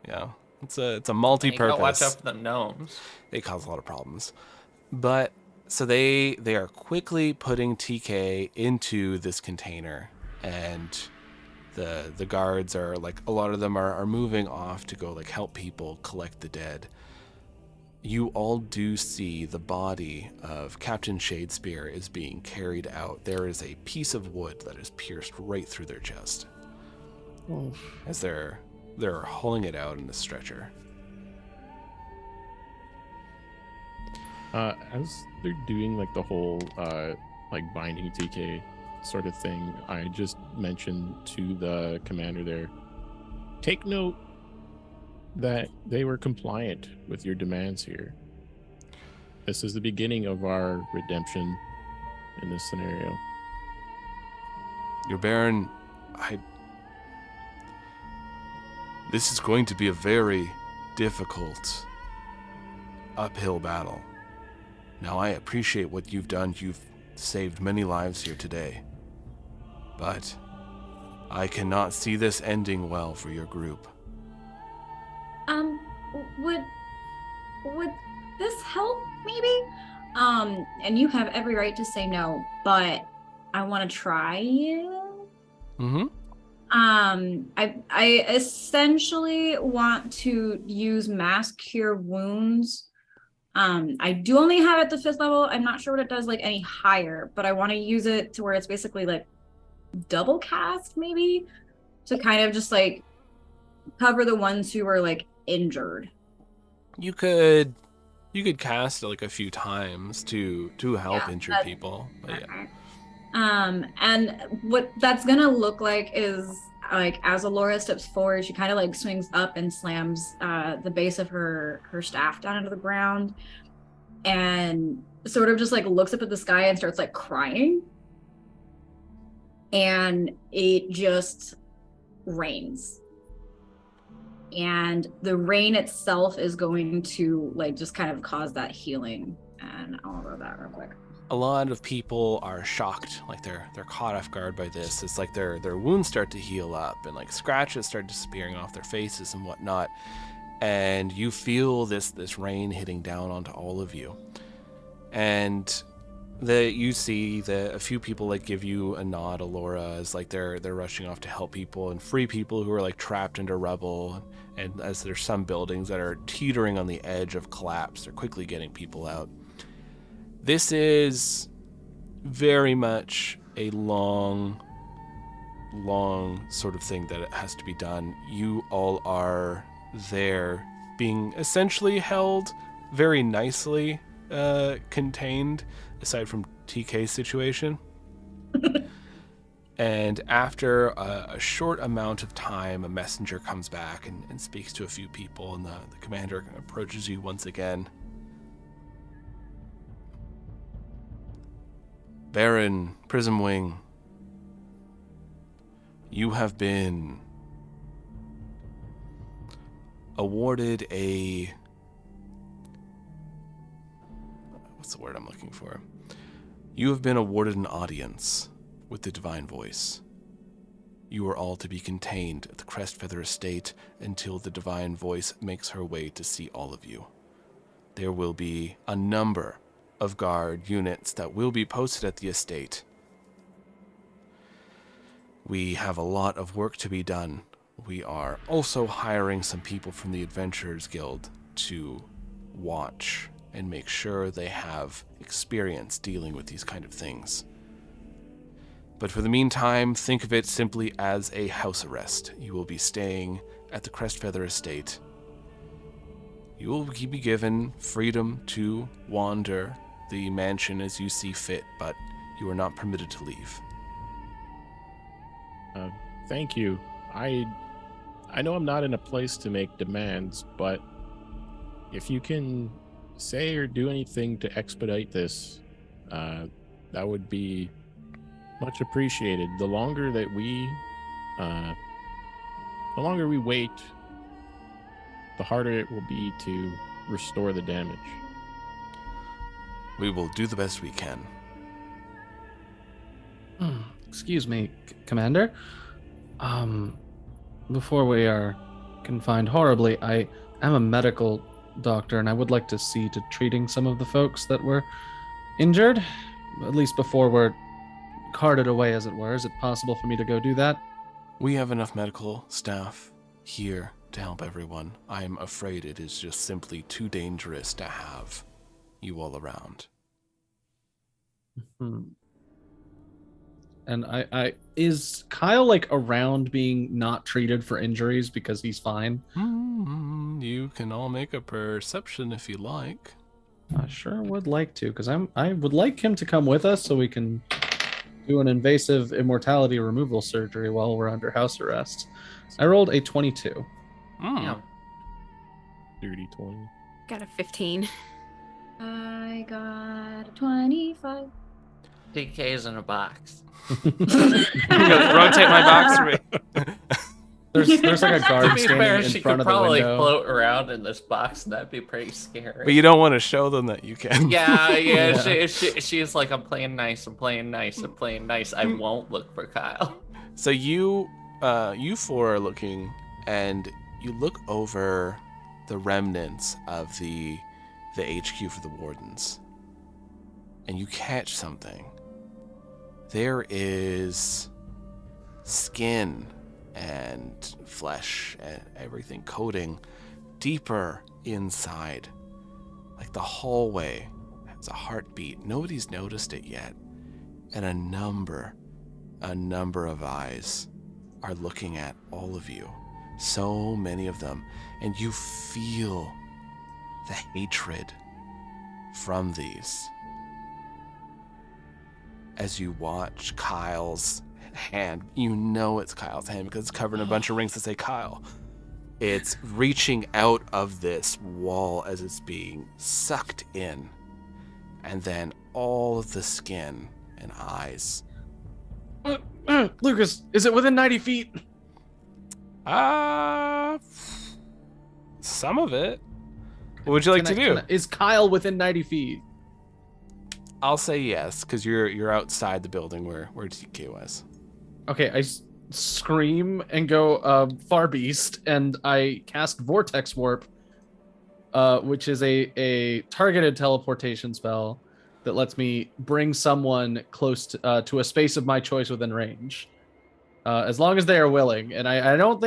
yeah, it's a multi-purpose. You gotta watch out for the gnomes. They cause a lot of problems. But so they are quickly putting TK into this container, and the guards are like, a lot of them are moving off to go like help people collect the dead. You all do see the body of Captain Shadespeare is being carried out. There is a piece of wood that is pierced right through their chest as they're hauling it out in a stretcher. As they're doing like the whole like binding TK sort of thing, I just mentioned to the commander there, take note that they were compliant with your demands here. This is the beginning of our redemption in this scenario. Your Baron, this is going to be a very difficult uphill battle. Now, I appreciate what you've done. You've saved many lives here today. But I cannot see this ending well for your group. Would this help maybe? And you have every right to say no, but I want to try you. Mm-hmm. I essentially want to use Mass Cure Wounds. I do only have it at the 5th level. I'm not sure what it does like any higher, but I want to use it to where it's basically like double cast maybe, to kind of just like cover the ones who are like injured. You could cast it like a few times to help injured people. But yeah. And what that's gonna look like is like as Alora steps forward, she kind of like swings up and slams the base of her staff down into the ground, and sort of just like looks up at the sky and starts like crying, and it just rains. And the rain itself is going to like just kind of cause that healing. And I'll roll that real quick. A lot of people are shocked, like they're caught off guard by this. It's like their wounds start to heal up, and like scratches start disappearing off their faces and whatnot. and you feel this rain hitting down onto all of you. And you see that a few people like give you a nod, Alora, as like they're rushing off to help people and free people who are like trapped under rubble. And as there's some buildings that are teetering on the edge of collapse, they're quickly getting people out. This is very much a long sort of thing that has to be done. You all are there being essentially held very nicely, contained, aside from TK's situation. And after a short amount of time, a messenger comes back and speaks to a few people, and the commander approaches you once again. Baron Prismwing, you have been awarded a... What's the word I'm looking for? You have been awarded an audience with the Divine Voice. You are all to be contained at the Crestfeather Estate until the Divine Voice makes her way to see all of you. There will be a number of guard units that will be posted at the estate. We have a lot of work to be done. We are also hiring some people from the Adventurers Guild to watch and make sure they have experience dealing with these kind of things. But for the meantime, think of it simply as a house arrest. You will be staying at the Crestfeather Estate. You will be given freedom to wander the mansion as you see fit, but you are not permitted to leave. Thank you. I know I'm not in a place to make demands, but if you can say or do anything to expedite this, that would be much appreciated. The longer we wait, the harder it will be to restore the damage. We will do the best we can. Excuse me, Commander. Before we are confined horribly, I am a medical doctor, and I would like to see to treating some of the folks that were injured, at least before we're carted away, as it were. Is it possible for me to go do that? We have enough medical staff here to help everyone. I'm afraid it is just simply too dangerous to have you all around. And I is Kyle like around being not treated for injuries because he's fine? You can all make a perception if you like. I sure would like to, because I would like him to come with us so we can do an invasive immortality removal surgery while we're under house arrest. I rolled a 22. Yeah. Dirty 20. Got a 15. I got a 25. TK's in a box. Rotate my box for me. There's like a guard To be standing fair, in she front could of the probably window. float around in this box, and that'd be pretty scary. But you don't want to show them that you can. Yeah. Yeah. She's like, I'm playing nice. I won't look for Kyle. So you four are looking, and you look over the remnants of the HQ for the Wardens, and you catch something. There is skin and flesh and everything coating deeper inside. Like the hallway has a heartbeat. Nobody's noticed it yet. And a number of eyes are looking at all of you. So many of them. And you feel the hatred from these. As you watch Kyle's hand, you know it's Kyle's hand because it's covered in a bunch of rings that say Kyle. It's reaching out of this wall as it's being sucked in. And then all of the skin and eyes. Lucas, is it within 90 feet? Some of it. What would you like to do? Is Kyle within 90 feet? I'll say yes, because you're outside the building where TK was. Okay, scream and go far beast, and I cast Vortex Warp, which is a targeted teleportation spell that lets me bring someone close to a space of my choice within range, as long as they are willing. And I don't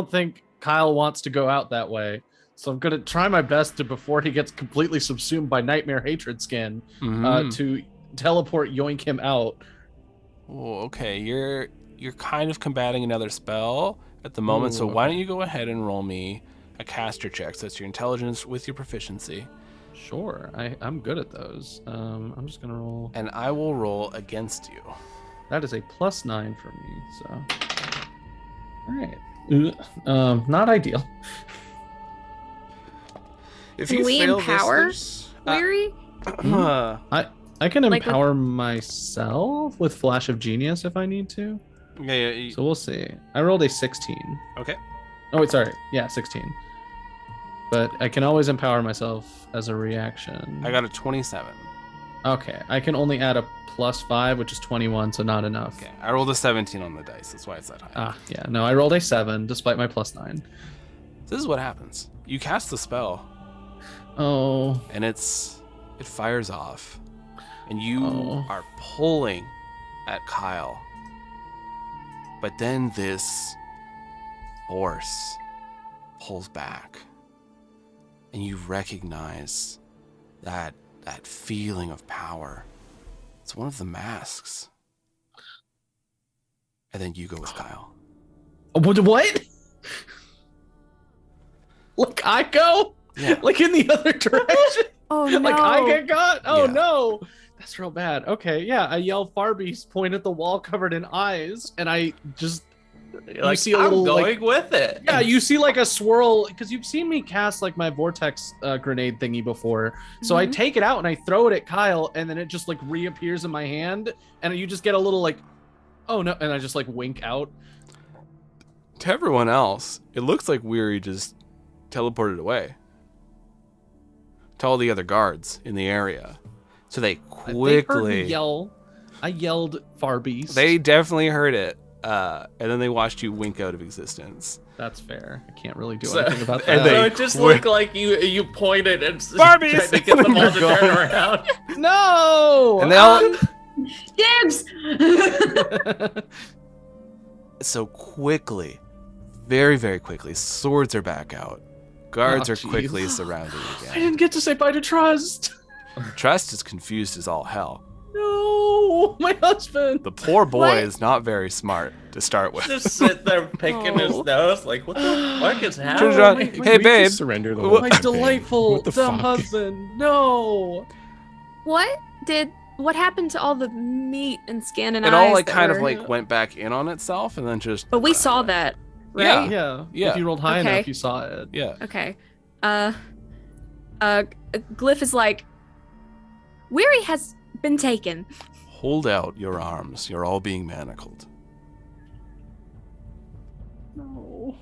think Kyle wants to go out that way, so I'm gonna try my best to, before he gets completely subsumed by Nightmare Hatred Skin, to teleport yoink him out. Oh, okay, you're kind of combating another spell at the moment, so why don't you go ahead and roll me a caster check? So that's your intelligence with your proficiency. Sure, I'm good at those. I'm just gonna roll. And I will roll against you. That is a +9 for me. So, all right. Not ideal. If Can you we fail empower this, Weary? I can Like empower myself with Flash of Genius if I need to. yeah. So we'll see. I rolled a 16. Okay. Oh wait, sorry. Yeah, 16. But I can always empower myself as a reaction. I got a 27. Okay, I can only add a +5, which is 21, so not enough. Okay, I rolled a 17 on the dice. That's why it's that high. Ah, yeah. No, I rolled a 7 despite my +9. This is what happens. You cast the spell, Oh. and it fires off, and you Oh. are pulling at Kyle. But then this force pulls back, and you recognize that feeling of power. It's one of the masks. And then you go with Kyle. What? Like I go? Yeah. Like in the other direction? Oh no! Like I get got? Oh Yeah. no! That's real bad. Okay, yeah. I yell Farbeast, point at the wall covered in eyes, and I just Like, see a little, I'm like- going with it. yeah. You see like a swirl because you've seen me cast like my vortex grenade thingy before. So I Mhm. take it out and I throw it at Kyle, and then it just like reappears in my hand, and you just get a little like, oh no, and I just like wink out. To everyone else, it looks like Weary just teleported away to all the other guards in the area. So they They heard me quickly, yell. I yelled Farbeast. they definitely heard it, and then they watched you wink out of existence. That's fair. I can't really do So- anything about and that. they- So it just looked like you pointed and Barbies! tried to get them all to You're turn gone. around. No! And they all, Dibs! so quickly, very, very quickly, swords are back out. Guards Oh, are jeez. quickly surrounding I again. didn't get to say bye to Trust. Trust is confused as all hell. No, my husband. The poor boy What? is not very smart to start with. Just sit there picking his Oh. nose, like, what the fuck is Turns happening? around, my- hey We babe, just surrender the What- whole My campaign. delightful What the dumb fuck? husband. No. What happened to all the meat and skin and it eyes? all like that kind of were- like went back in on itself and then just. But we saw that, Yeah. right? Yeah. If you rolled high Okay. enough, you saw it. Yeah. Okay. Glyph is like, Weary has been taken. Hold out your arms. You're all being manacled. No.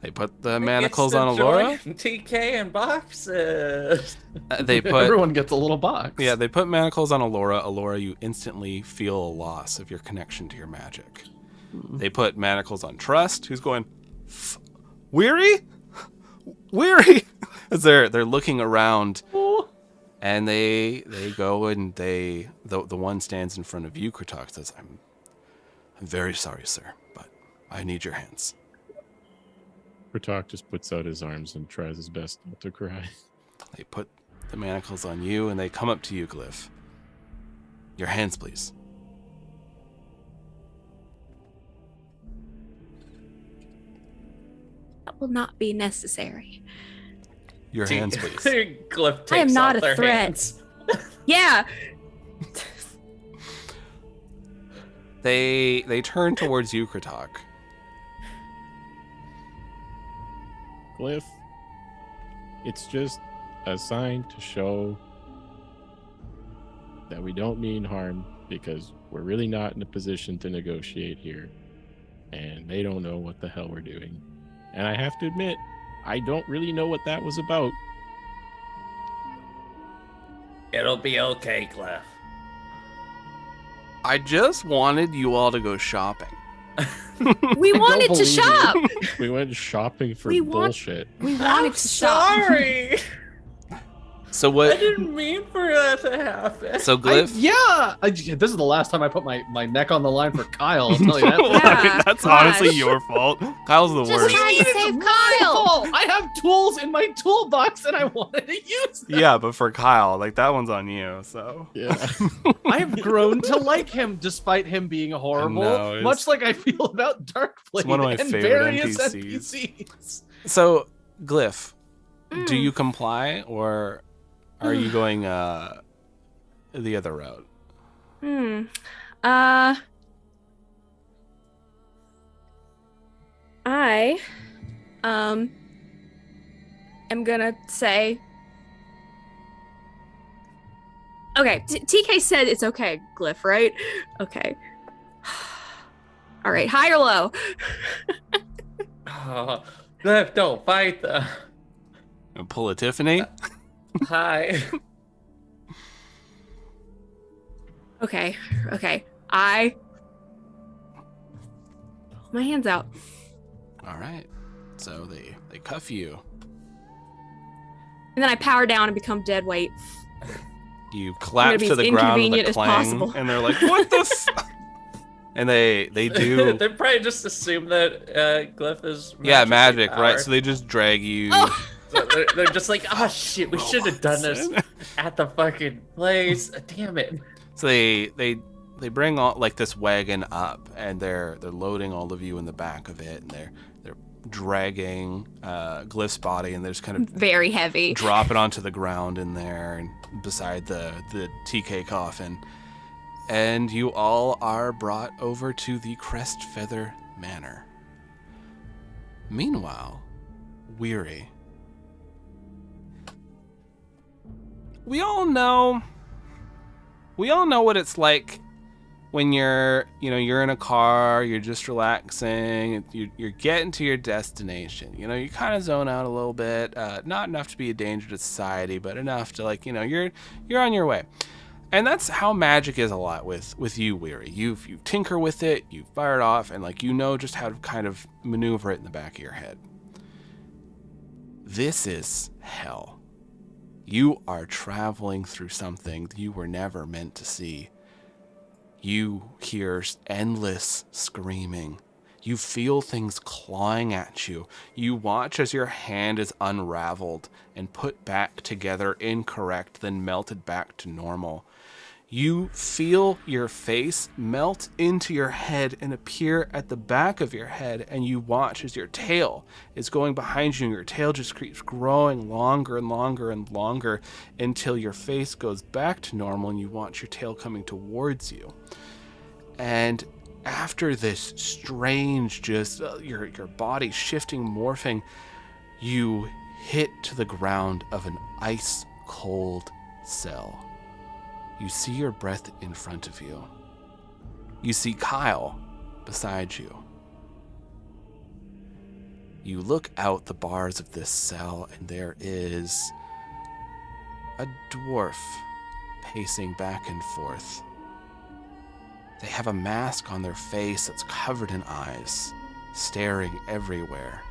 They put the manacles on Alora. Alora. TK in boxes. They put Everyone gets a little box. yeah. They put manacles on Alora. Alora, you instantly feel a loss of your connection to your magic. They put manacles on Trust, who's going, Weary, Weary. As they're looking around, Oh. and they go and the one stands in front of you. Kritok says, I'm very sorry, sir, but I need your hands. Pratok just puts out his arms and tries his best not to cry. They put the manacles on you, and they come up to you, Glyph. Your hands, please. That will not be necessary. Your hands, please. Glyph takes I am not off a their threat. hands. Yeah. They turn towards you, Kritok. Glyph, it's just a sign to show that we don't mean harm because we're really not in a position to negotiate here. And they don't know what the hell we're doing. And I have to admit, I don't really know what that was about. It'll be okay, Glyph. I just wanted you all to go shopping. We wanted to believe you. shop. We went shopping for We want- bullshit. We wanted to shop. Sorry. So I what? didn't mean for that to happen. So Glyph. This is the last time I put my neck on the line for Kyle. I'll tell you that. Yeah, That's gosh. honestly your fault. Kyle's the Just worst. trying to save Kyle. I have tools in my toolbox and I wanted to use them. Yeah, but for Kyle, like that one's on you. So Yeah. I have grown to like him despite him being horrible, know, it's- much like I feel about Darkblade one of my and favorite various NPCs. NPCs. So Glyph, do Mm. you comply or are you going the other route? I am gonna say, okay, TK said it's okay, Glyph, right? Okay. All right, high or low? Oh, Glyph, don't fight them. Pull a Tiffany? Hi. Okay. I pull my hands out. All right. So they cuff you. And then I power down and become dead weight. You clap be to as the ground with inconvenient a as clang, possible. and they're like, "What the?" And they do. They probably just assume that Glyph is Yeah, magically magic, right? powered. So they just drag you. Oh. So they're just like, oh shit, we should have done this at the fucking place. Damn it. So they bring all like this wagon up, and they're loading all of you in the back of it, and they're dragging Glyph's body, and they're just kind of Very heavy. drop it onto the ground in there and beside the TK coffin. And you all are brought over to the Crest Feather Manor. Meanwhile, Weary. We all know what it's like when you're in a car, you're just relaxing, you're getting to your destination. You kind of zone out a little bit, not enough to be a danger to society, but enough to you're on your way. And that's how magic is a lot with you, Weary. You tinker with it, you fire it off, and just how to kind of maneuver it in the back of your head. This is hell. You are traveling through something you were never meant to see. You hear endless screaming. You feel things clawing at you. You watch as your hand is unraveled and put back together incorrect, then melted back to normal. You feel your face melt into your head and appear at the back of your head, and you watch as your tail is going behind you, and your tail just keeps growing longer and longer and longer until your face goes back to normal, and you watch your tail coming towards you. And after this strange, just your body shifting, morphing, you hit to the ground of an ice cold cell. You see your breath in front of you. You see Kyle beside you. You look out the bars of this cell, and there is a dwarf pacing back and forth. They have a mask on their face that's covered in eyes, staring everywhere.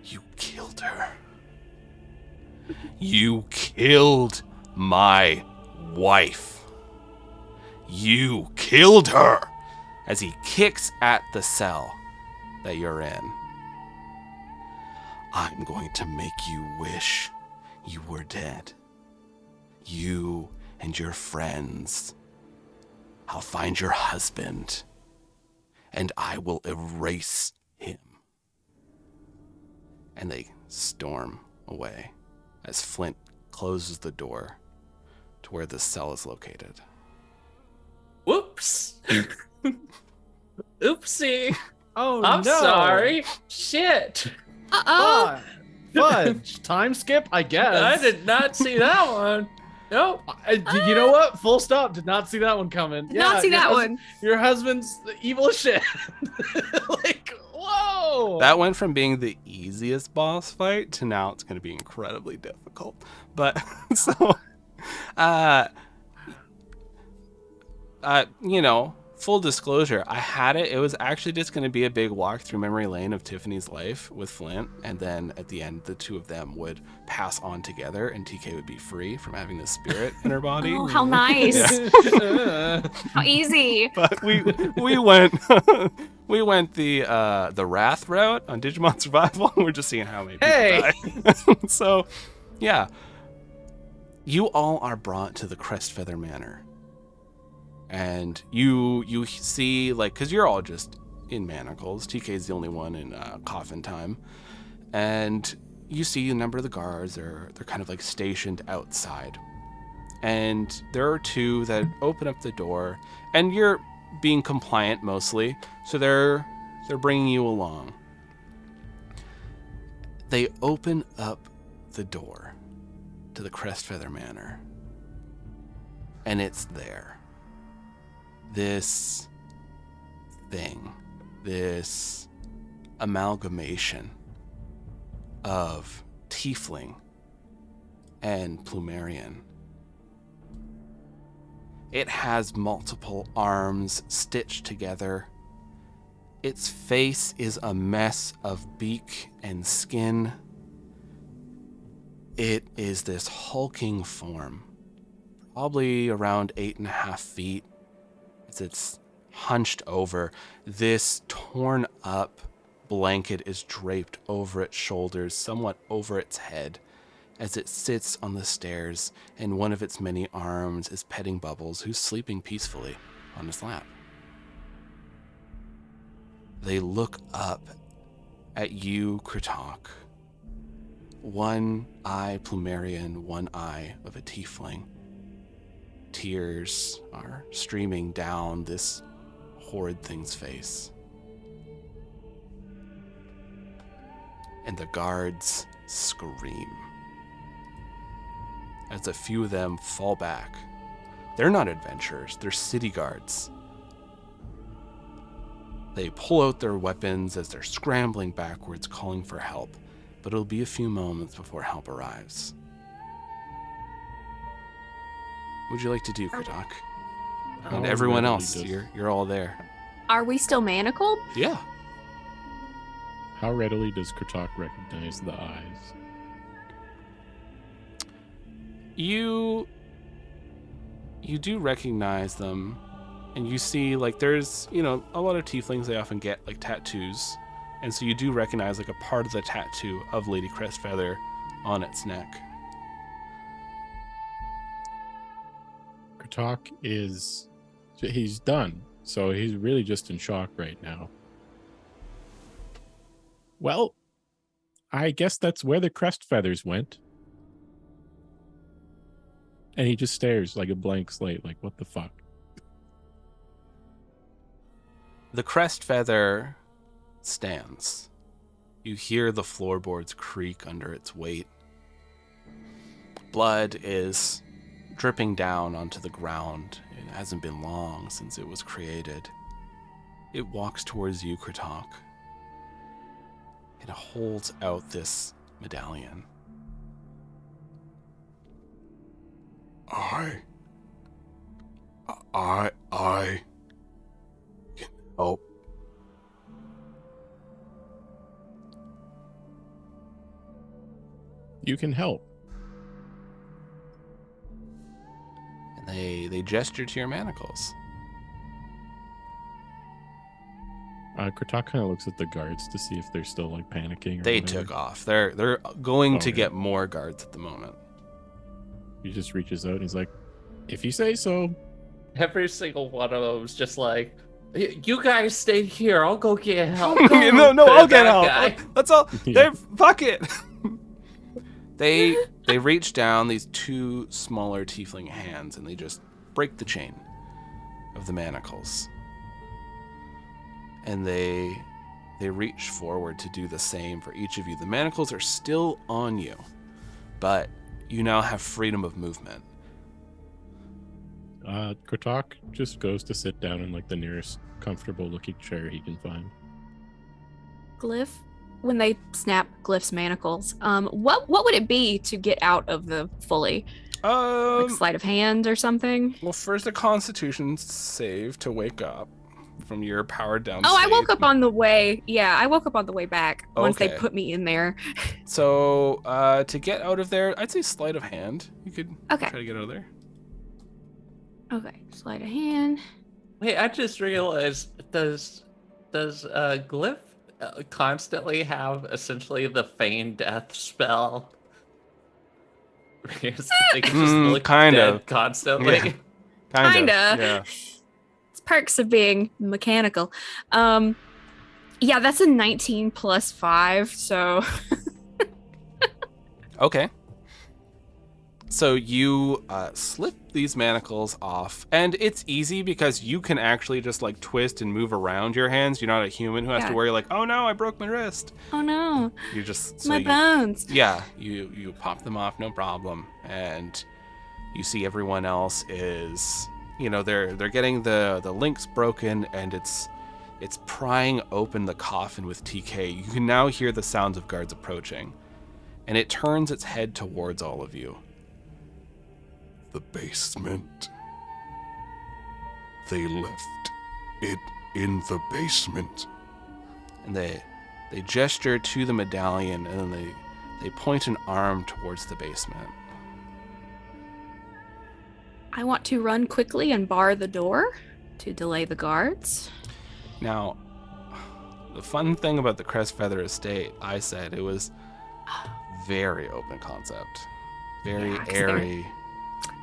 You killed her. You killed my wife. You killed her, as he kicks at the cell that you're in. I'm going to make you wish you were dead. You and your friends. I'll find your husband, and I will erase him. And they storm away as Flint closes the door to where the cell is located. Whoops. Oopsie. Oh I'm no! sorry. Shit. Uh-oh. Fudge. Time skip, I guess. I did not see that one. Nope. You know what? Full stop. Did not see that one coming. Did not see your that hus- one. Your husband's evil as shit. Whoa! That went from being the easiest boss fight to now it's going to be incredibly difficult. But so, full disclosure, I had it. It was actually just going to be a big walk through memory lane of Tiffany's life with Flint, and then at the end, the two of them would pass on together, and TK would be free from having this spirit in her body. Oh, how nice. How easy. But we went we went the Wrath route on Digimon Survival. We're just seeing how many people die. So, yeah. You all are brought to the Crestfeather Manor. And you see, like, because you're all just in manacles. TK's the only one in coffin time. And you see a number of the guards. They're kind of like stationed outside. And there are two that open up the door. And you're being compliant mostly. So they're bringing you along. They open up the door to the Crestfeather Manor. And it's there. This thing, this amalgamation of Tiefling and Plumerian. It has multiple arms stitched together. Its face is a mess of beak and skin. It is this hulking form, probably around 8.5 feet. It's hunched over. This torn up blanket is draped over its shoulders, somewhat over its head, as it sits on the stairs, and one of its many arms is petting Bubbles, who's sleeping peacefully on his lap. They look up at you, Kritok. One eye Plumerian, one eye of a tiefling. Tears are streaming down this horrid thing's face. And the guards scream as a few of them fall back. They're not adventurers, they're city guards. They pull out their weapons as they're scrambling backwards, calling for help, but it'll be a few moments before help arrives. What would you like to do, Kritok? And everyone else, you're all there. Are we still manacled? Yeah. How readily does Kritok recognize the eyes? You do recognize them, and you see, like, there's, a lot of tieflings, they often get, like, tattoos, and so you do recognize, like, a part of the tattoo of Lady Crestfeather on its neck. Kritok he's done, so he's really just in shock right now. Well, I guess that's where the crest feathers went. And he just stares like a blank slate, like, what the fuck? The crest feather stands. You hear the floorboards creak under its weight. Blood is dripping down onto the ground. It hasn't been long since it was created. It walks towards you, Kritok. It holds out this medallion. I can help. You can help. And they gesture to your manacles. Kritok kind of looks at the guards to see if they're still like panicking. They whatever. took off. They're going to Okay. get more guards at the moment. He just reaches out and he's like, if you say so. Every single one of them is just like, you guys stay here. I'll go get help. no, I'll get help. Guy. Let's all. Yeah. Fuck it. They reach down these two smaller tiefling hands and they just break the chain of the manacles. And they reach forward to do the same for each of you. The manacles are still on you, but you now have freedom of movement. Kritok just goes to sit down in like the nearest comfortable looking chair he can find. Glyph, when they snap Glyph's manacles, what would it be to get out of the fully? Like sleight of hand or something? Well, first a Constitution save to wake up from your powered down. Oh, I woke state. up on the way. Yeah, I woke up on the way back once they Okay. put me in there. So to get out of there, I'd say sleight of hand. You could Okay. try to get out of there. Okay, sleight of hand. Wait, I just realized, does Glyph constantly have essentially the feign death spell? Because they can just look kind dead of. constantly. Yeah. Kinda. Yeah. It's perks of being mechanical. Yeah, that's a 19 plus 5, so Okay. So you slip these manacles off, and it's easy because you can actually just like twist and move around your hands. You're not a human who has to Yeah. worry like, oh no, I broke my wrist. oh no, You just my bones. Yeah, you pop them off, no problem, and you see everyone else is, they're getting the links broken, and it's prying open the coffin with TK. You can now hear the sounds of guards approaching, and it turns its head towards all of you. The basement. They left it in the basement. And they gesture to the medallion, and then they point an arm towards the basement. I want to run quickly and bar the door to delay the guards. Now, the fun thing about the Crestfeather Estate, I said it was very open concept, very Yeah, 'cause airy.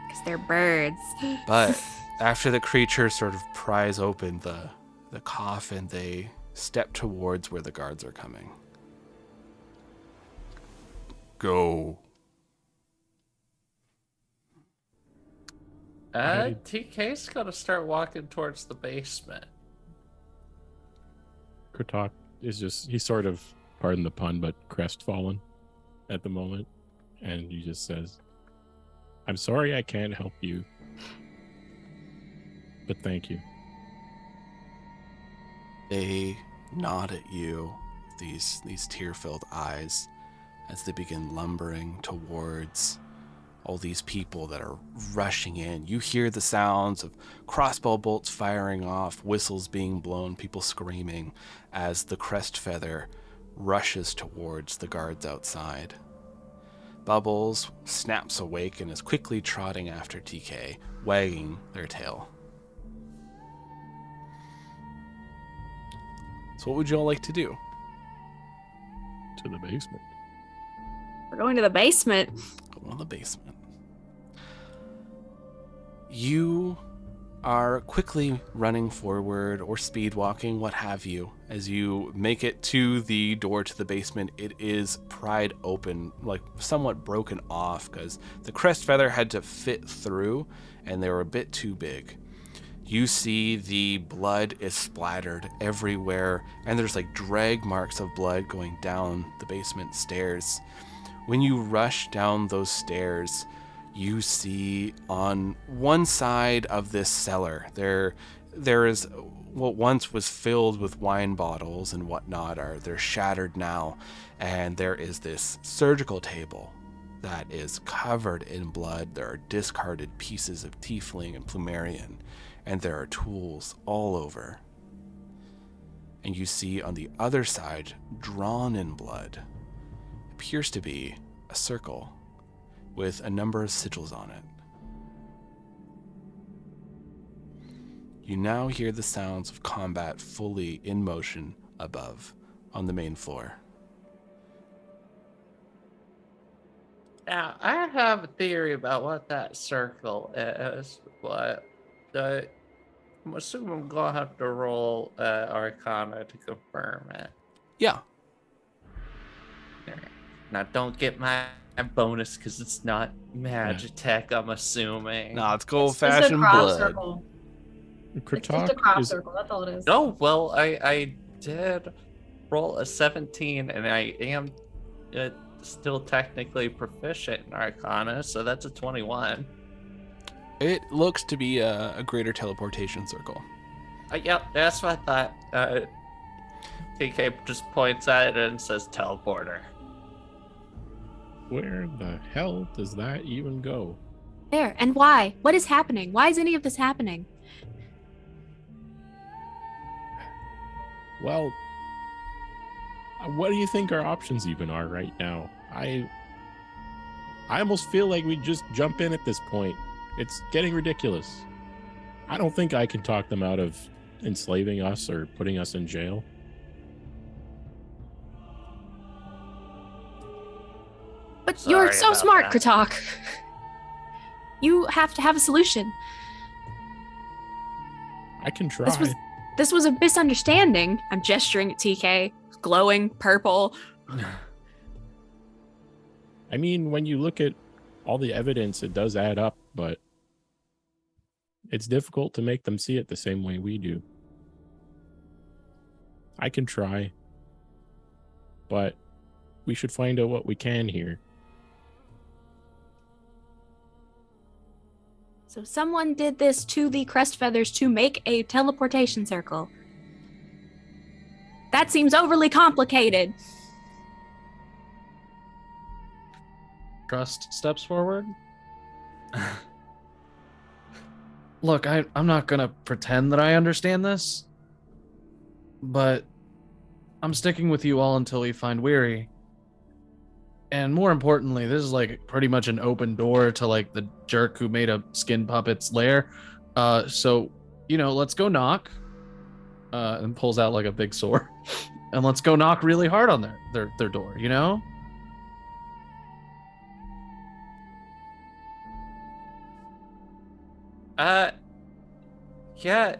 Because they're birds. But after the creature sort of pries open the coffin, they step towards where the guards are coming. Go. TK's gotta start walking towards the basement. Kurtok he's sort of, pardon the pun, but crestfallen at the moment. And he just says, I'm sorry I can't help you, but thank you. They nod at you, these tear-filled eyes, as they begin lumbering towards all these people that are rushing in. You hear the sounds of crossbow bolts firing off, whistles being blown, people screaming as the Crestfeather rushes towards the guards outside. Bubbles snaps awake and is quickly trotting after TK, wagging their tail. So what would you all like to do? To the basement. We're going to the basement. Go in the basement. You are quickly running forward or speed walking, what have you. As you make it to the door to the basement, it is pried open, like somewhat broken off, because the Crestfeather had to fit through, and they were a bit too big. You see the blood is splattered everywhere, and there's like drag marks of blood going down the basement stairs. When you rush down those stairs, you see on one side of this cellar, there is what once was filled with wine bottles and whatnot, they're shattered now, and there is this surgical table that is covered in blood. There are discarded pieces of tiefling and plumerian, and there are tools all over. And you see on the other side, drawn in blood, appears to be a circle with a number of sigils on it. You now hear the sounds of combat fully in motion above on the main floor. Now, I have a theory about what that circle is, but I'm assuming I'm gonna have to roll Arcana to confirm it. Yeah. Now, don't get my bonus because it's not Magitech, I'm assuming. Nah, it's It's old-fashioned just a crop blood. circle. It's just a Kurtok crop is circle. That's all it is. Oh, well, I did roll a 17, and I am still technically proficient in Arcana, so that's a 21. It looks to be a greater teleportation circle. Yep, that's what I thought. TK just points at it and says teleporter. Where the hell does that even go? There, and why? What is happening? Why is any of this happening? Well, what do you think our options even are right now? I almost feel like we just jump in at this point. It's getting ridiculous. I don't think I can talk them out of enslaving us or putting us in jail. But you're Sorry so about smart, that. Kratok. You have to have a solution. I can try. This was a misunderstanding. I'm gesturing at TK, glowing purple. I mean, when you look at all the evidence, it does add up, but it's difficult to make them see it the same way we do. I can try, but we should find out what we can here. So someone did this to the crest feathers to make a teleportation circle. That seems overly complicated. Trust steps forward. Look, I'm not gonna pretend that I understand this, but I'm sticking with you all until we find Weary. And more importantly, this is like pretty much an open door to like the jerk who made a skin puppet's lair. So, let's go knock. And pulls out like a big sword. And let's go knock really hard on their door, Yeah.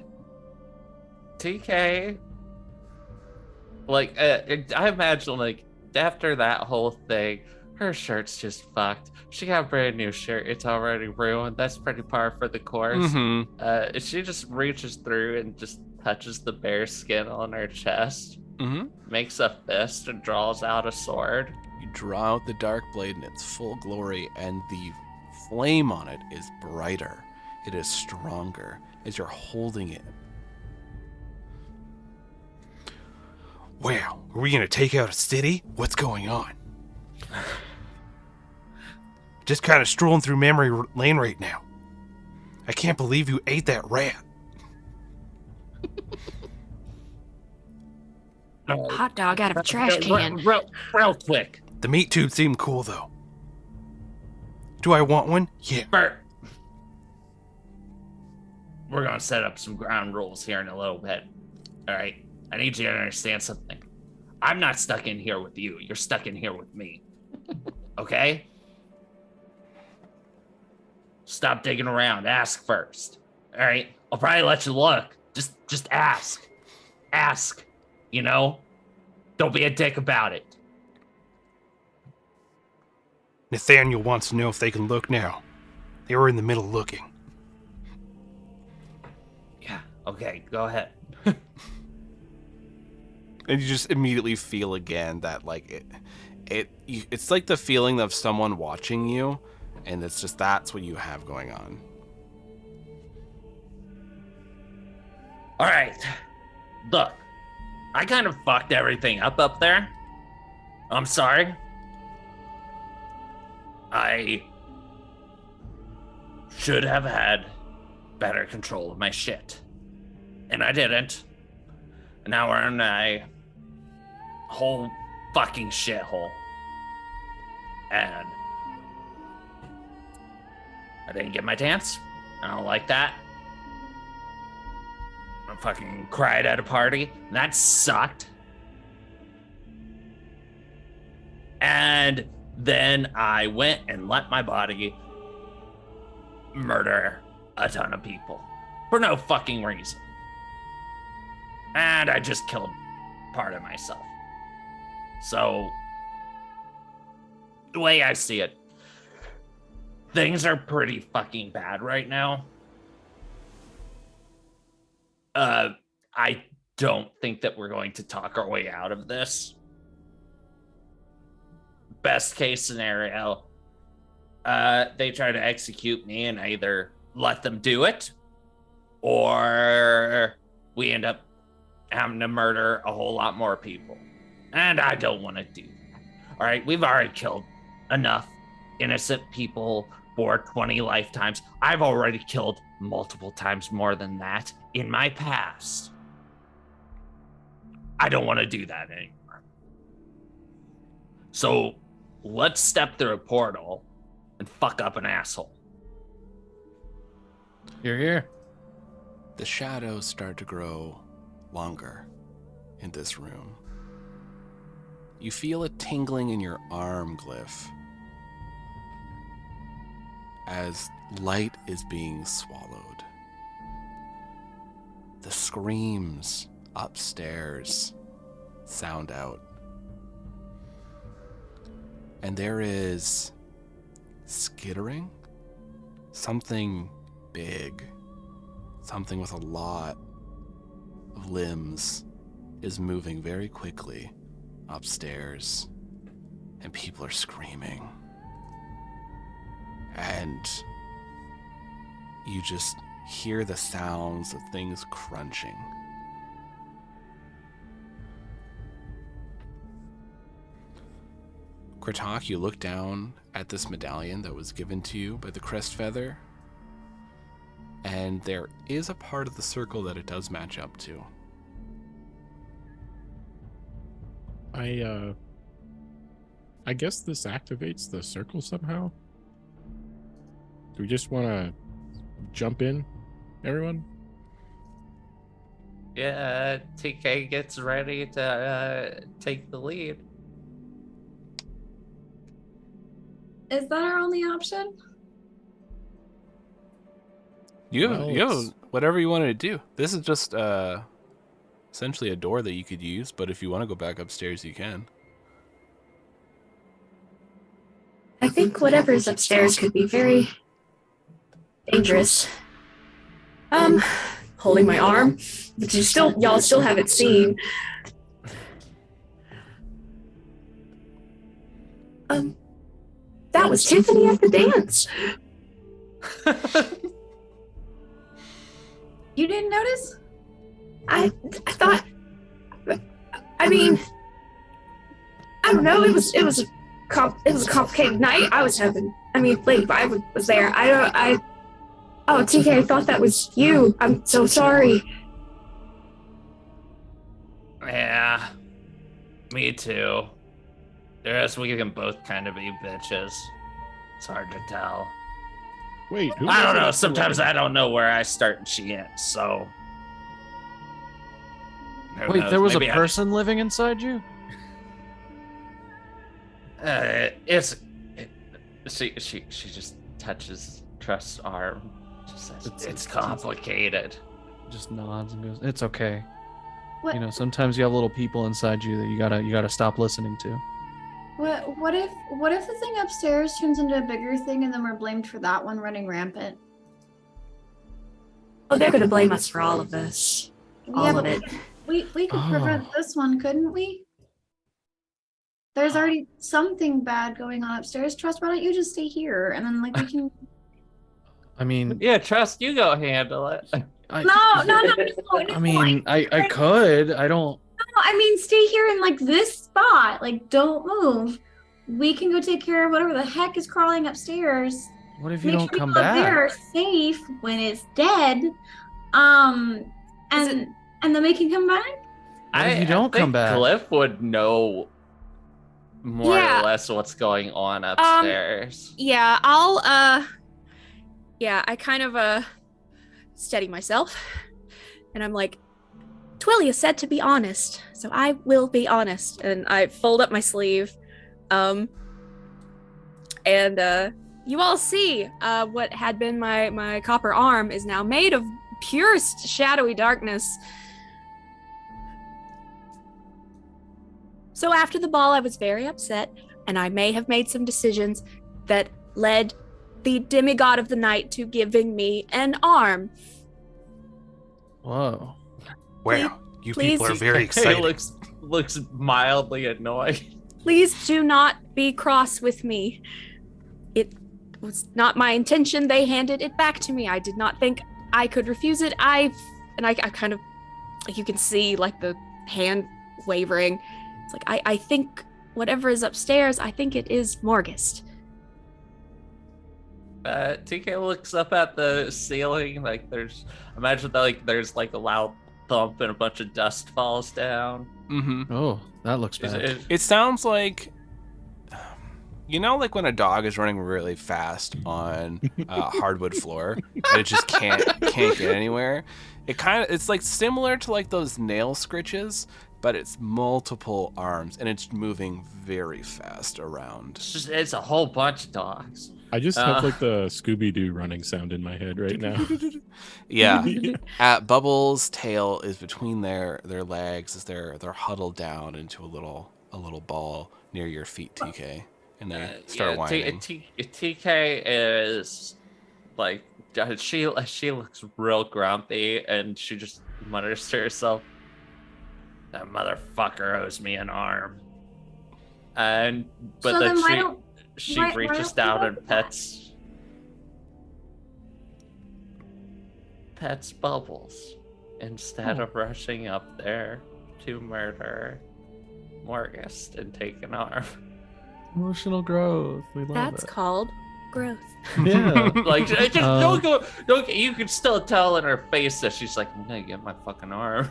TK. Like, I imagine, like, after that whole thing, her shirt's just fucked. She got a brand new shirt. It's already ruined. That's pretty par for the course. Mm-hmm. She just reaches through and just touches the bare skin on her chest, Mm-hmm. makes a fist, and draws out a sword. You draw out the dark blade in its full glory, and the flame on it is brighter. It is stronger as you're holding it. Wow, are we gonna take out a city? What's going on? Just kind of strolling through memory lane right now. I can't believe you ate that rat. Hot dog out of a trash can. Real quick. The meat tube seemed cool though. Do I want one? Yeah. Bert. We're gonna set up some ground rules here in a little bit. All right. I need you to understand something. I'm not stuck in here with you. You're stuck in here with me. Okay? Stop digging around. Ask first. All right? I'll probably let you look. Just ask. Ask. Don't be a dick about it. Nathaniel wants to know if they can look now. They were in the middle looking. Yeah. Okay. Go ahead. And you just immediately feel again that like it's like the feeling of someone watching you, and that's what you have going on. All right. Look, I kind of fucked everything up there. I'm sorry. I should have had better control of my shit. And I didn't. And now we're in a whole fucking shithole. And I didn't get my dance. I don't like that. I fucking cried at a party. And that sucked. And then I went and let my body murder a ton of people for no fucking reason. And I just killed part of myself. So, the way I see it, things are pretty fucking bad right now. I don't think that we're going to talk our way out of this. Best case scenario, they try to execute me and I either let them do it or we end up having to murder a whole lot more people. And I don't want to do that. All right, we've already killed enough innocent people for 20 lifetimes. I've already killed multiple times more than that in my past. I don't want to do that anymore. So let's step through a portal and fuck up an asshole. You're here. The shadows start to grow longer in this room. You feel a tingling in your arm, Glyph, as light is being swallowed. The screams upstairs sound out. And there is skittering, something big, something with a lot of limbs is moving very quickly upstairs, and people are screaming. And you just hear the sounds of things crunching. Kratok, you look down at this medallion that was given to you by the Crest Feather, and there is a part of the circle that it does match up to. I guess this activates the circle somehow. Do we just want to jump in, everyone? Yeah, TK gets ready to take the lead. Is that our only option? You Well, have it's- whatever you wanted to do. This is just essentially a door that you could use, but if you want to go back upstairs, you can. I think whatever's upstairs could be very dangerous. Holding my arm, but y'all still haven't seen. That was Tiffany at the dance. You didn't notice? I thought. I mean, I don't know. It was a complicated night. I was having. I mean, Lady Vibe was there. Oh, TK, I thought that was you. I'm so sorry. Yeah, me too. Yes, we can both kind of be bitches. It's hard to tell. Wait, who I was don't it know. at the Sometimes wedding? I don't know where I start and she ends. So. Who Wait, knows? there was Maybe a person living inside you? She just touches Trust's arm. Just says, It's- it's complicated. Just nods and goes, "It's okay." What? You know, sometimes you have little people inside you that you gotta stop listening to. What if the thing upstairs turns into a bigger thing and then we're blamed for that one running rampant? Oh, they're gonna blame us for all of this. All of it. We could prevent this one, couldn't we? There's already something bad going on upstairs. Trust, why don't you just stay here and then we can I mean, Yeah, Trust, you go handle it. No. I mean, I could. I don't. I mean, stay here in this spot. Don't move. We can go take care of whatever the heck is crawling upstairs. What if you Make don't sure come people up there are back? safe when it's dead. And then we can come back. What if you don't think come back? Cliff would know more Yeah. or less what's going on upstairs. Yeah, I kind of steady myself, and I'm like, Twillia said to be honest, so I will be honest. And I fold up my sleeve, and you all see what had been my copper arm is now made of purest shadowy darkness. So after the ball, I was very upset, and I may have made some decisions that led the demigod of the night to giving me an arm. Whoa. Wow, you please- people are very He excited. looks mildly annoyed. Please do not be cross with me. It was not my intention. They handed it back to me. I did not think I could refuse it. I kind of, you can see the hand wavering. It's I think whatever is upstairs, I think it is Morgist. TK looks up at the ceiling. Like imagine that there's like a loud thump and a bunch of dust falls down. Mm-hmm. Oh, that looks bad. It sounds like, like when a dog is running really fast on a hardwood floor and it just can't get anywhere. It's like similar to like those nail scritches, but it's multiple arms and it's moving very fast around. It's a whole bunch of dogs. I just have like the Scooby-Doo running sound in my head right now. Yeah. Bubbles' tail is between their legs as they're huddled down into a little ball near your feet, TK. And they start whining. TK is like, she looks real grumpy, and she just mutters to herself, "That motherfucker owes me an arm." But So then then she why reaches don't down we and go for that? pets Bubbles instead of rushing up there to murder Morgus and take an arm. Emotional growth. We love That's it. called growth. Yeah. Like, just don't go. You can still tell in her face that she's like, "I'm gonna get my fucking arm."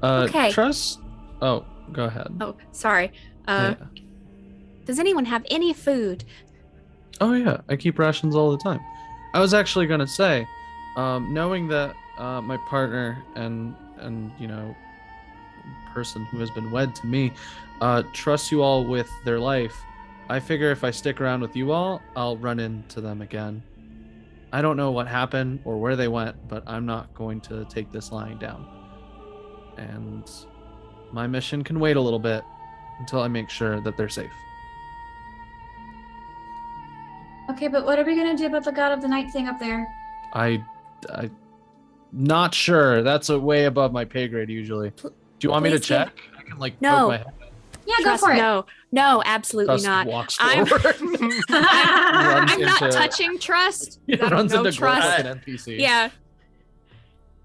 Okay. Trust. Oh, go ahead. Oh, sorry. Yeah. Does anyone have any food? Oh yeah, I keep rations all the time. I was actually gonna say, knowing that my partner and person who has been wed to me trusts you all with their life, I figure if I stick around with you all, I'll run into them again. I don't know what happened or where they went, but I'm not going to take this lying down. And my mission can wait a little bit until I make sure that they're safe. Okay, but what are we gonna do about the God of the Night thing up there? I not sure. That's a way above my pay grade usually. Do you want me to Please give- check? I can like No. poke my head. Yeah, Trust, go for it. No, absolutely Trust not. walks I'm- forward. I'm not into- touching Trust. He I don't runs know into Glenn Trust. like an NPC. Yeah.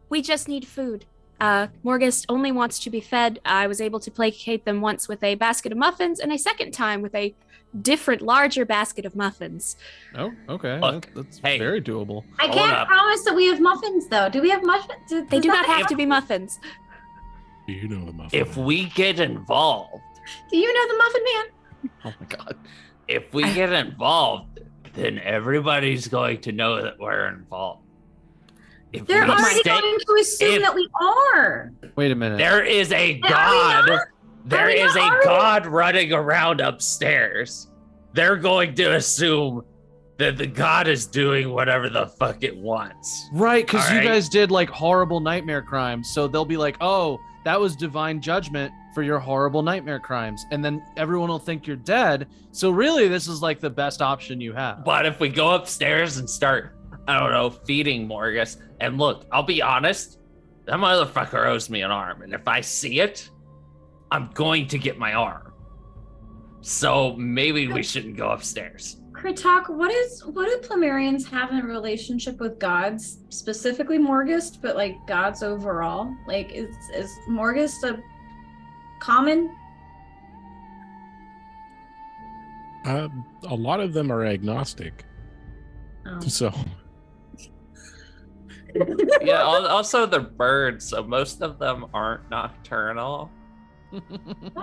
We just need food. Morgus only wants to be fed. I was able to placate them once with a basket of muffins and a second time with a different, larger basket of muffins. Oh, okay. Look, That's hey. very doable. I Hold can't up. promise that we have muffins, though. Do we have muffins? They do not have to be muffins. Do you know the muffin? If we get involved, Do you know the Muffin Man? Oh my god. if we get involved, then everybody's going to know that we're involved. If They're we already stay- going to assume if- that we are. Wait a minute. There is a Are we god. not? There Are we is a not already? god running around upstairs. They're going to assume that the god is doing whatever the fuck it wants. Right, because you Alright. guys did like horrible nightmare crimes, so they'll be like, "Oh, that was divine judgment for your horrible nightmare crimes," and then everyone will think you're dead. So really, this is like the best option you have. But if we go upstairs and start, I don't know, feeding Morgus, and look, I'll be honest, that motherfucker owes me an arm, and if I see it, I'm going to get my arm. So maybe we shouldn't go upstairs. Kritak, what do Plumerians have in a relationship with gods, specifically Morgust, but like gods overall? Like, is Morgust a common? A lot of them are agnostic, Oh. so Yeah, also they're birds, so most of them aren't nocturnal. Well,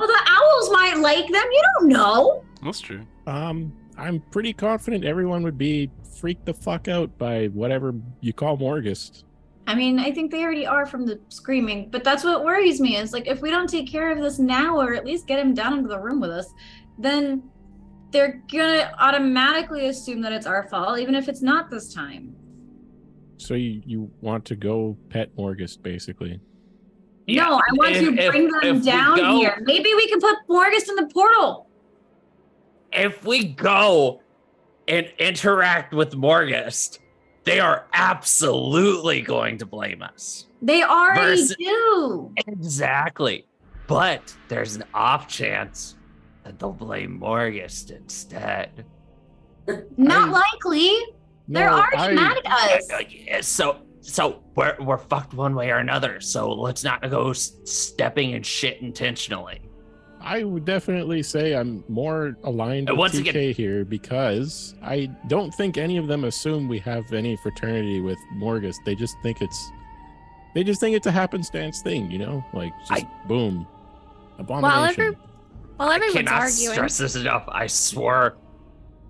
the owls might like them. You don't know. That's true. I'm pretty confident everyone would be freaked the fuck out by whatever you call Morgus. I mean, I think they already are from the screaming, but that's what worries me is like if we don't take care of this now or at least get him down into the room with us, then they're gonna automatically assume that it's our fault, even if it's not this time. So you want to go pet Morgus, basically. Yeah, No, I want to if- bring if them we down go- here. Maybe we can put Morgus in the portal. If we go and interact with Morgus, they are absolutely going to blame us. They already Versus- do. Exactly. But there's an off chance that they'll blame Morgus instead. Not I- likely. They're already mad at us. Yeah, so we're fucked one way or another. So let's not go stepping in shit intentionally. I would definitely say I'm more aligned with Once TK again- here because I don't think any of them assume we have any fraternity with Morgus. They just think it's a happenstance thing, you know? Like just boom. Abomination. While I everyone's cannot arguing, stress this enough. I swore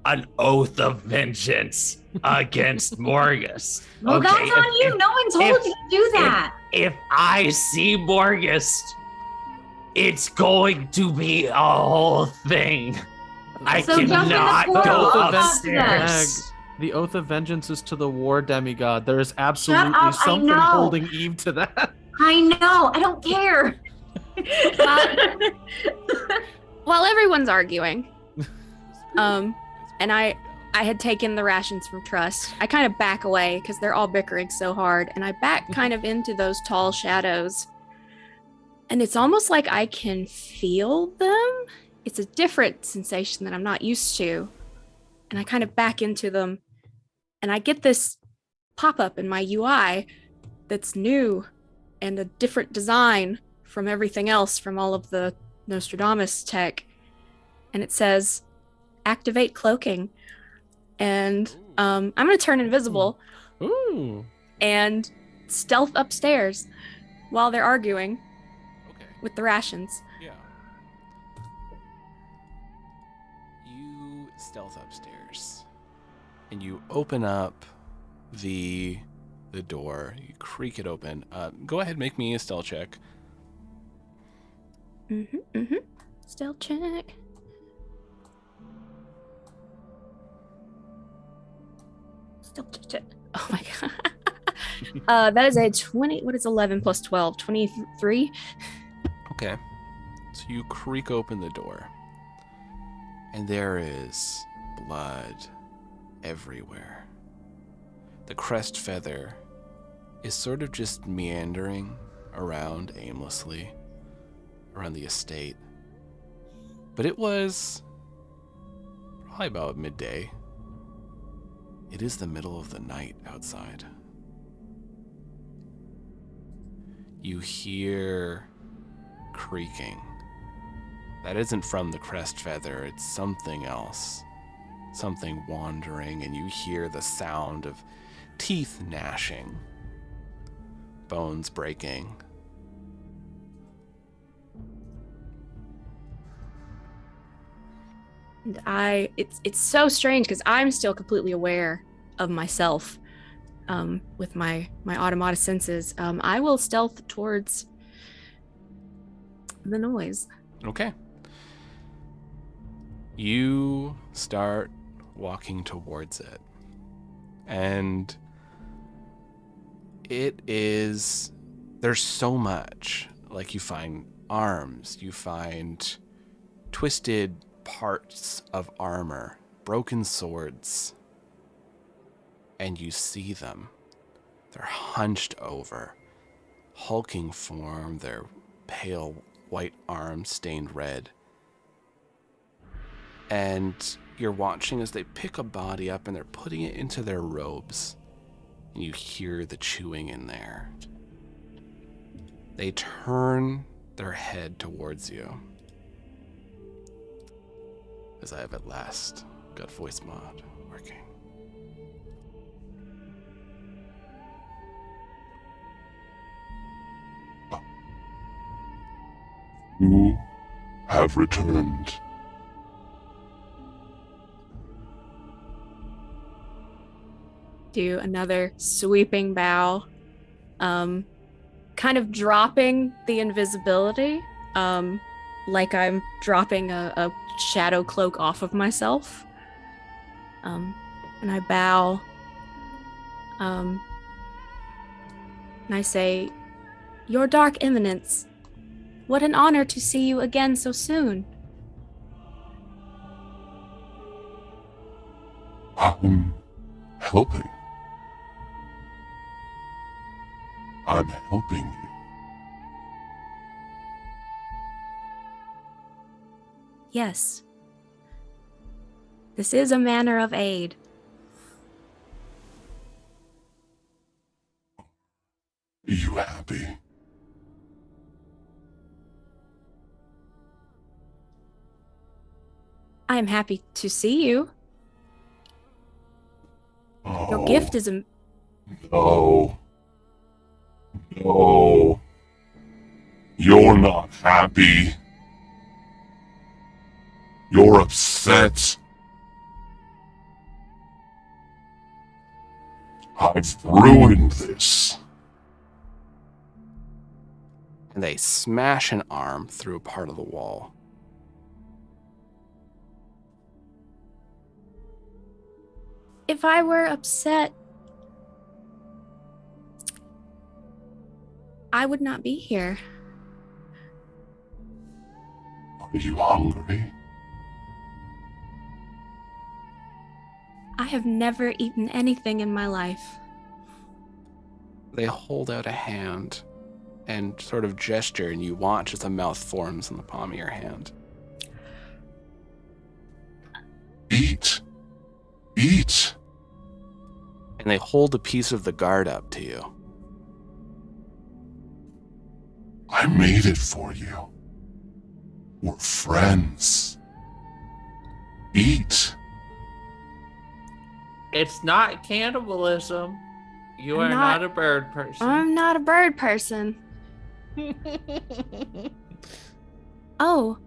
an oath of vengeance against Morgus. Well, Okay, that's on you. No one told if- you to do that. If I see Morgus, it's going to be a whole thing. I So jump in the cannot portal. go I'll talk to them. upstairs. The oath of vengeance is to the war demigod. There is absolutely up, I something know. holding Eve to that. I know. I don't care. while everyone's arguing, and I had taken the rations from Trust. I kind of back away because they're all bickering so hard, and I back kind of into those tall shadows. And it's almost like I can feel them. It's a different sensation that I'm not used to. And I kind of back into them, and I get this pop-up in my UI that's new and a different design from everything else, from all of the Nostradamus tech. And it says, activate cloaking. And I'm going to turn invisible Ooh. and stealth upstairs while they're arguing Okay. with the rations. Yeah. You stealth upstairs, and you open up the door. You creak it open. Go ahead, make me a stealth check. Stealth check. Stealth check. Oh my god. That is a 20. What is 11 plus 12? 23? Okay. So you creak open the door, and there is blood everywhere. The crest feather is sort of just meandering around aimlessly around the estate. But it was probably about midday. It is the middle of the night outside. You hear creaking. That isn't from the crest feather, it's something else. Something wandering, and you hear the sound of teeth gnashing, bones breaking. And it's so strange because I'm still completely aware of myself with my automata senses. I will stealth towards the noise. Okay. You start walking towards it. And there's so much. Like, you find arms, you find twisted parts of armor, broken swords, and you see them. They're hunched over, hulking form, their pale white arms stained red. And you're watching as they pick a body up and they're putting it into their robes. And you hear the chewing in there. They turn their head towards you. As I have at last got voice mod working. You have returned. Do another sweeping bow, kind of dropping the invisibility, like I'm dropping a shadow cloak off of myself. And I bow, and I say, "Your Dark Eminence, what an honor to see you again so soon." I'm helping. I'm helping you. Yes. This is a manner of aid. You happy? am happy to see you. Your Oh, gift is a no. No. You're not happy. You're upset. I've ruined this. And they smash an arm through a part of the wall. If I were upset, I would not be here. Are you hungry? I have never eaten anything in my life. They hold out a hand and sort of gesture, and you watch as a mouth forms in the palm of your hand. Eat. Eat. And they hold a piece of the guard up to you. I made it for you. We're friends. Eat. It's not cannibalism. You I'm are not- not a bird person. I'm not a bird person. Oh.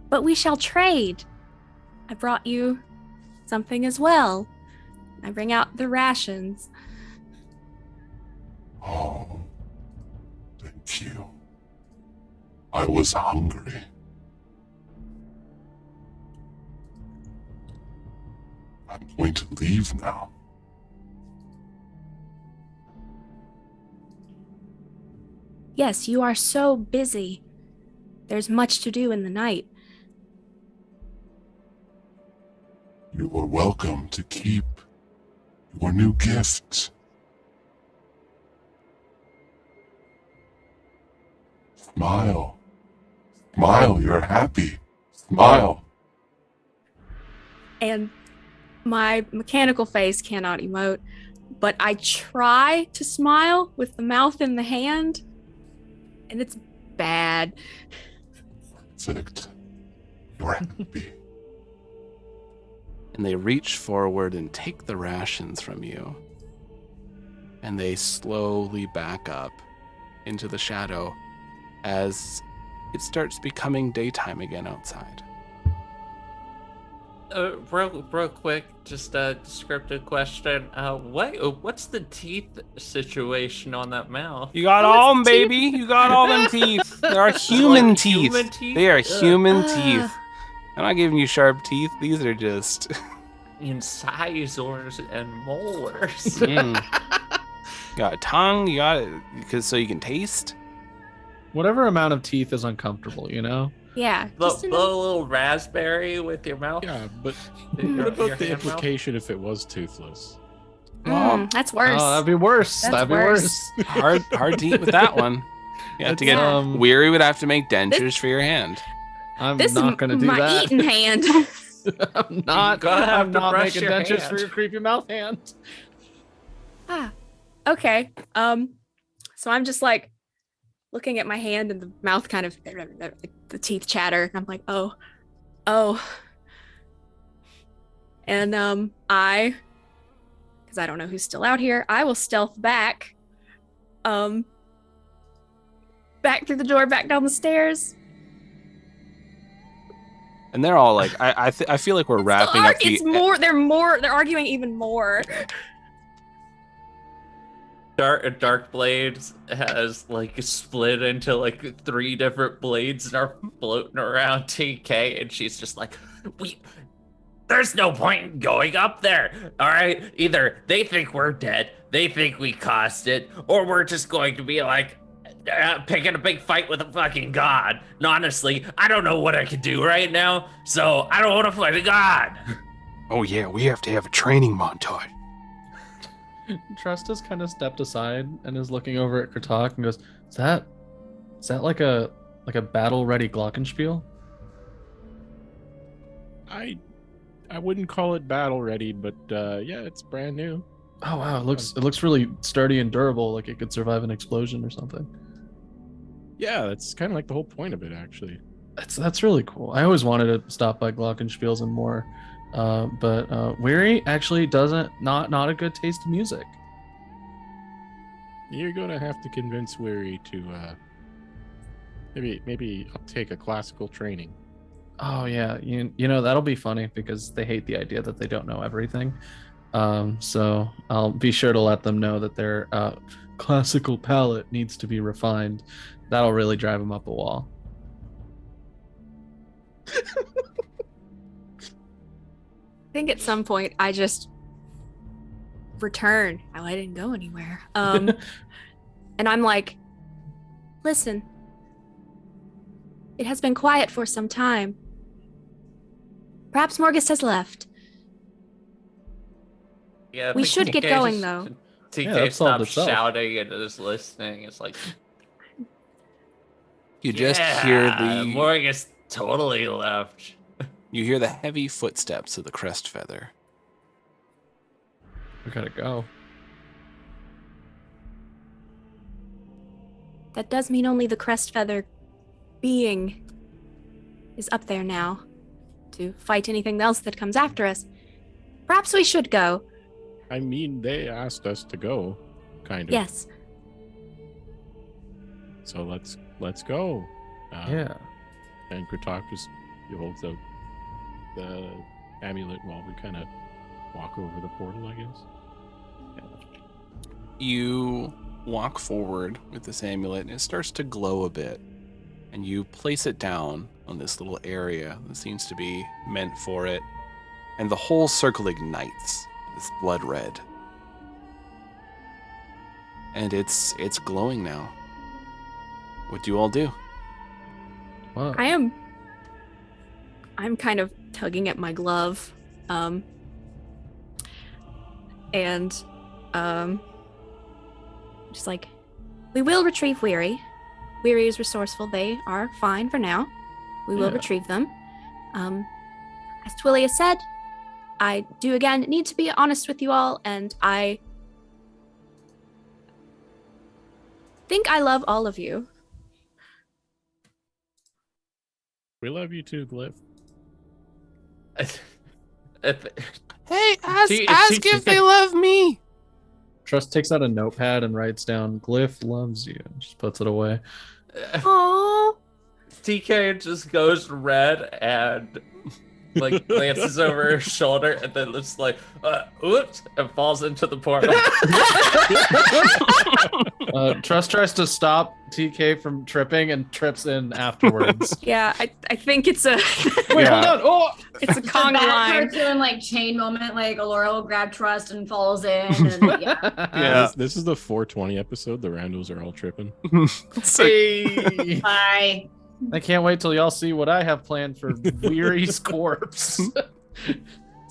But we shall trade. I brought you something as well. I bring out the rations. Oh, thank you. I was hungry. I'm going to leave now. Yes, you are so busy. There's much to do in the night. You are welcome to keep your new gift. Smile. Smile, you're happy. Smile. And my mechanical face cannot emote, but I try to smile with the mouth in the hand, and it's bad. Perfect. You're happy. And they reach forward and take the rations from you. And they slowly back up into the shadow as it starts becoming daytime again outside. Real quick, just a descriptive question. What's the teeth situation on that mouth? You got Oh, all it's them, baby. You got all them teeth. They are human Like teeth. human teeth? They are human Ugh. teeth. I'm not giving you sharp teeth. These are just... Incisors and molars. Mm. You got a tongue. You got it because so you can taste. Whatever amount of teeth is uncomfortable, you know? Yeah, Blow just a enough. little raspberry with your mouth. Yeah, but Your- what about your the hand mouth? implication if it was toothless? That's worse. Oh, that'd be worse. That's that'd be worse. worse. Hard to eat with that one. You have to get Yeah. Weary would have to make dentures for your hand. I'm This not is gonna do my that. eating hand. I'm not. Gotta have I'm to not brush making your dentures hand. for your creepy mouth hand. Okay. So I'm just like looking at my hand and the mouth kind of the teeth chatter. And I'm like, oh. And because I don't know who's still out here, I will stealth back. Back through the door, back down the stairs. And they're all like, I feel like we're wrapping up the. It's more. They're arguing even more. Dark Blades has like split into like 3 different blades and are floating around TK, and she's just like, there's no point in going up there. All right, either they think we're dead, they think we caused it, or we're just going to be like picking a big fight with a fucking god. And honestly, I don't know what I can do right now, so I don't want to fight a god. Oh yeah, we have to have a training montage. Trust has kind of stepped aside and is looking over at Kratok and goes, "Is that like a battle ready glockenspiel?" I wouldn't call it battle ready, but yeah, it's brand new. Oh wow, it looks really sturdy and durable, like it could survive an explosion or something. Yeah, that's kind of like the whole point of it, actually. That's really cool. I always wanted to stop by Glockenspiels and more, but Weary actually doesn't not a good taste in music. You're gonna have to convince Weary to maybe uptake a classical training. Oh yeah, you know that'll be funny because they hate the idea that they don't know everything. So I'll be sure to let them know that their classical palate needs to be refined. That'll really drive them up a wall. I think at some point I just return. I didn't go anywhere. And I'm like, listen, it has been quiet for some time. Perhaps Morgus has left. Yeah, I We think should get TK going, just- though. TK that solved stops itself. shouting and is listening. It's like, You just hear yeah, the Morgus totally left. you hear the heavy footsteps of the crest feather. We gotta go. That does mean only the crest feather being is up there now to fight anything else that comes after us. Perhaps we should go. I mean, they asked us to go, kind of. Yes. So let's go. Yeah. And Kritok just holds out the amulet while we kind of walk over the portal, I guess. You walk forward with this amulet and it starts to glow a bit. And you place it down on this little area that seems to be meant for it. And the whole circle ignites. This blood red. And it's glowing now. What do you all do? Wow. I'm kind of tugging at my glove. Just like, we will retrieve Weary. Weary is resourceful. They are fine for now. We will Yeah. retrieve them. As Twillia said, I do again need to be honest with you all, and I think I love all of you. We love you too, Glyph. Hey, ask If if they love me. Trust takes out a notepad and writes down "Glyph loves you" and just puts it away. Aww. TK just goes red and like glances over her shoulder and then looks like, oops, and falls into the portal. Trust tries to stop TK from tripping and trips in afterwards. Yeah, I think it's a Wait, hold on. Oh, it's a It's a conga bad line. cartoon like chain moment, like Alora will grab Trust and falls in. And, yeah. Yeah. This is the 420 episode. The randos are all tripping. Hey. Bye. I can't wait till y'all see what I have planned for Weary's corpse.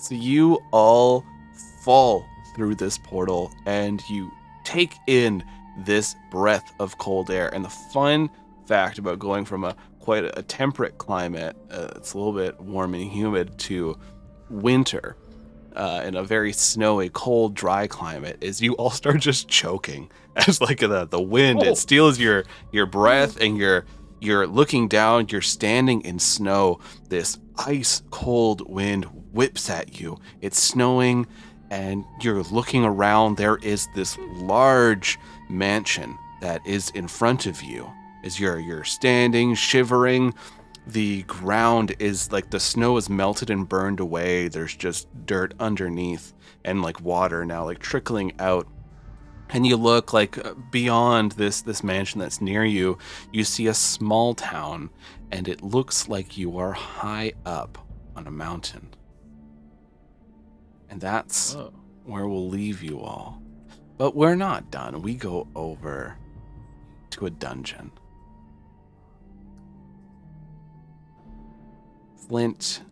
So you all fall through this portal and you take in this breath of cold air. And the fun fact about going from quite a temperate climate, it's a little bit warm and humid, to winter in a very snowy, cold, dry climate is you all start just choking as like the wind, it steals your breath and you're looking down, you're standing in snow. This ice cold wind whips at you. It's snowing and you're looking around. There is this large mansion that is in front of you. As you're standing, shivering, the ground is like the snow is melted and burned away. There's just dirt underneath and like water now like trickling out. And you look like beyond this mansion that's near you, you see a small town, and it looks like you are high up on a mountain. And that's where we'll leave you all. But we're not done. We go over to a dungeon. Flint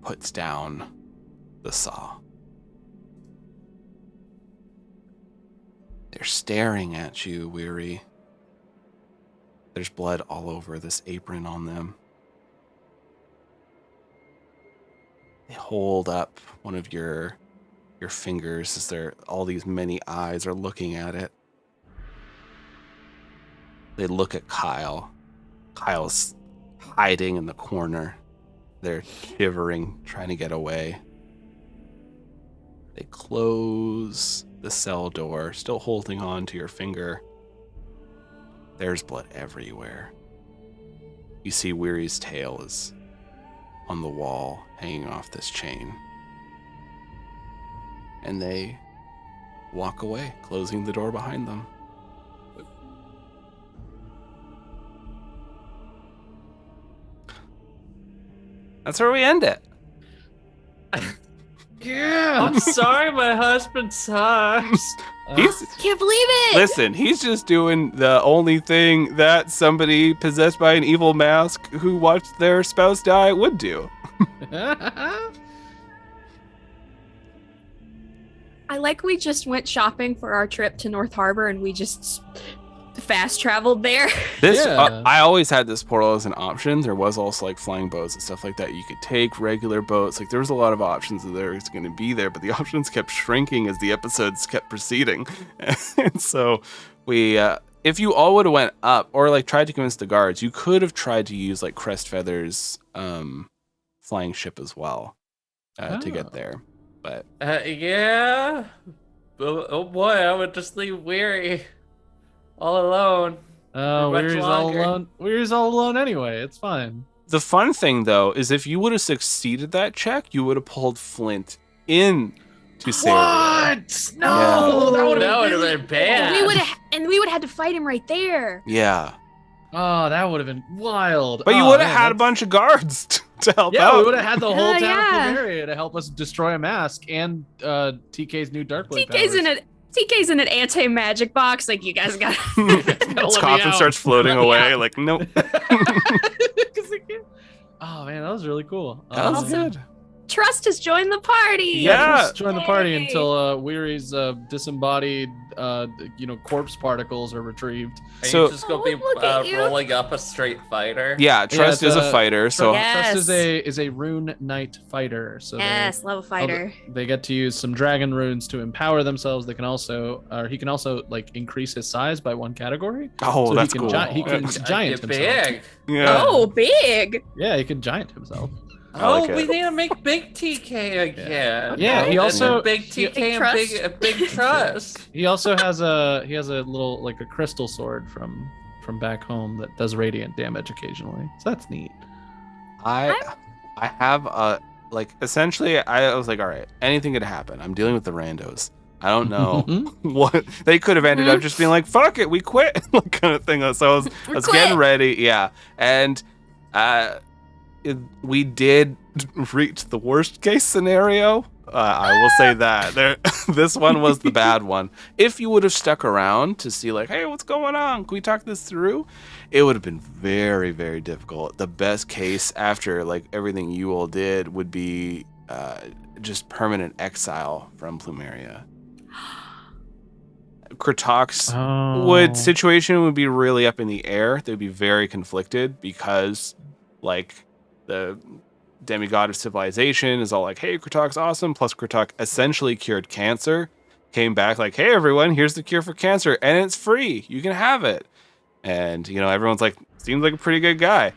puts down the saw. They're staring at you, Weary. There's blood all over this apron on them. They hold up one of your fingers as all these many eyes are looking at it. They look at Kyle. Kyle's hiding in the corner. They're shivering, trying to get away. They close the cell door, still holding on to your finger. There's blood everywhere. You see Weary's tail is on the wall, hanging off this chain. And they walk away, closing the door behind them. That's where we end it. Yeah. I'm sorry, my husband sucks. Can't believe it. Listen, he's just doing the only thing that somebody possessed by an evil mask who watched their spouse die would do. I like we just went shopping for our trip to North Harbor and we just fast traveled there. I always had this portal as an option. There was also like flying boats and stuff like that you could take, regular boats. Like there was a lot of options that there was going to be there, but the options kept shrinking as the episodes kept proceeding. And so we, if you all would have went up or like tried to convince the guards, you could have tried to use like Crest Feather's flying ship as well to get there. But Yeah. Oh boy, I would just leave Weary all alone. Oh, much Weary's all longer. alone. Weary's all alone anyway. It's fine. the fun thing though is if you would have succeeded that check, you would have pulled Flint in to Saria. What? No, Yeah. that would That would have have been bad. We would have had to fight him right there. Yeah. Oh, that would have been wild. But you Oh, would have man, had a that's- bunch of guards to help Yeah, out. we would have had the whole town yeah. of Plumeria to help us destroy a mask and TK's new Darkblade TK's in an anti-magic box. Like, you guys got. Its coffin starts floating away. Like, nope. Oh man, that was really cool. That was good. Trust has joined the party. Yeah. Just join the party Yay. until Weary's disembodied, corpse particles are retrieved. Are So- you just gonna Oh, be look at you. rolling up a straight fighter? Yeah, Trust it's is a fighter, so Yeah. Trust is a rune knight fighter. So Yes, level fighter. they get to use some dragon runes to empower themselves. They can also, he can also like increase his size by one category. oh, So that's he can cool. he can giant Get himself. big. Yeah. Oh, big. Yeah, he can giant himself. I like Oh, we it. need to make big TK again. Yeah, he And also- then big TK Big and trust. big trust. He also has a little like a crystal sword from back home that does radiant damage occasionally. So that's neat. I have a like essentially I was like, all right, anything could happen. I'm dealing with the randos. I don't know what they could have ended up just being like, fuck it, we quit, like kind of thing. So I was getting ready, yeah, and we did reach the worst case scenario. I will say that this one was the bad one. If you would have stuck around to see like, hey, what's going on? Can we talk this through? It would have been very, very difficult. The best case after like everything you all did would be just permanent exile from Plumeria. Krotok's situation would be really up in the air. They'd be very conflicted because like the demigod of civilization is all like, hey, Krotok's awesome. Plus Krotok essentially cured cancer. Came back like, hey, everyone, here's the cure for cancer. And it's free. You can have it. And, everyone's like, seems like a pretty good guy.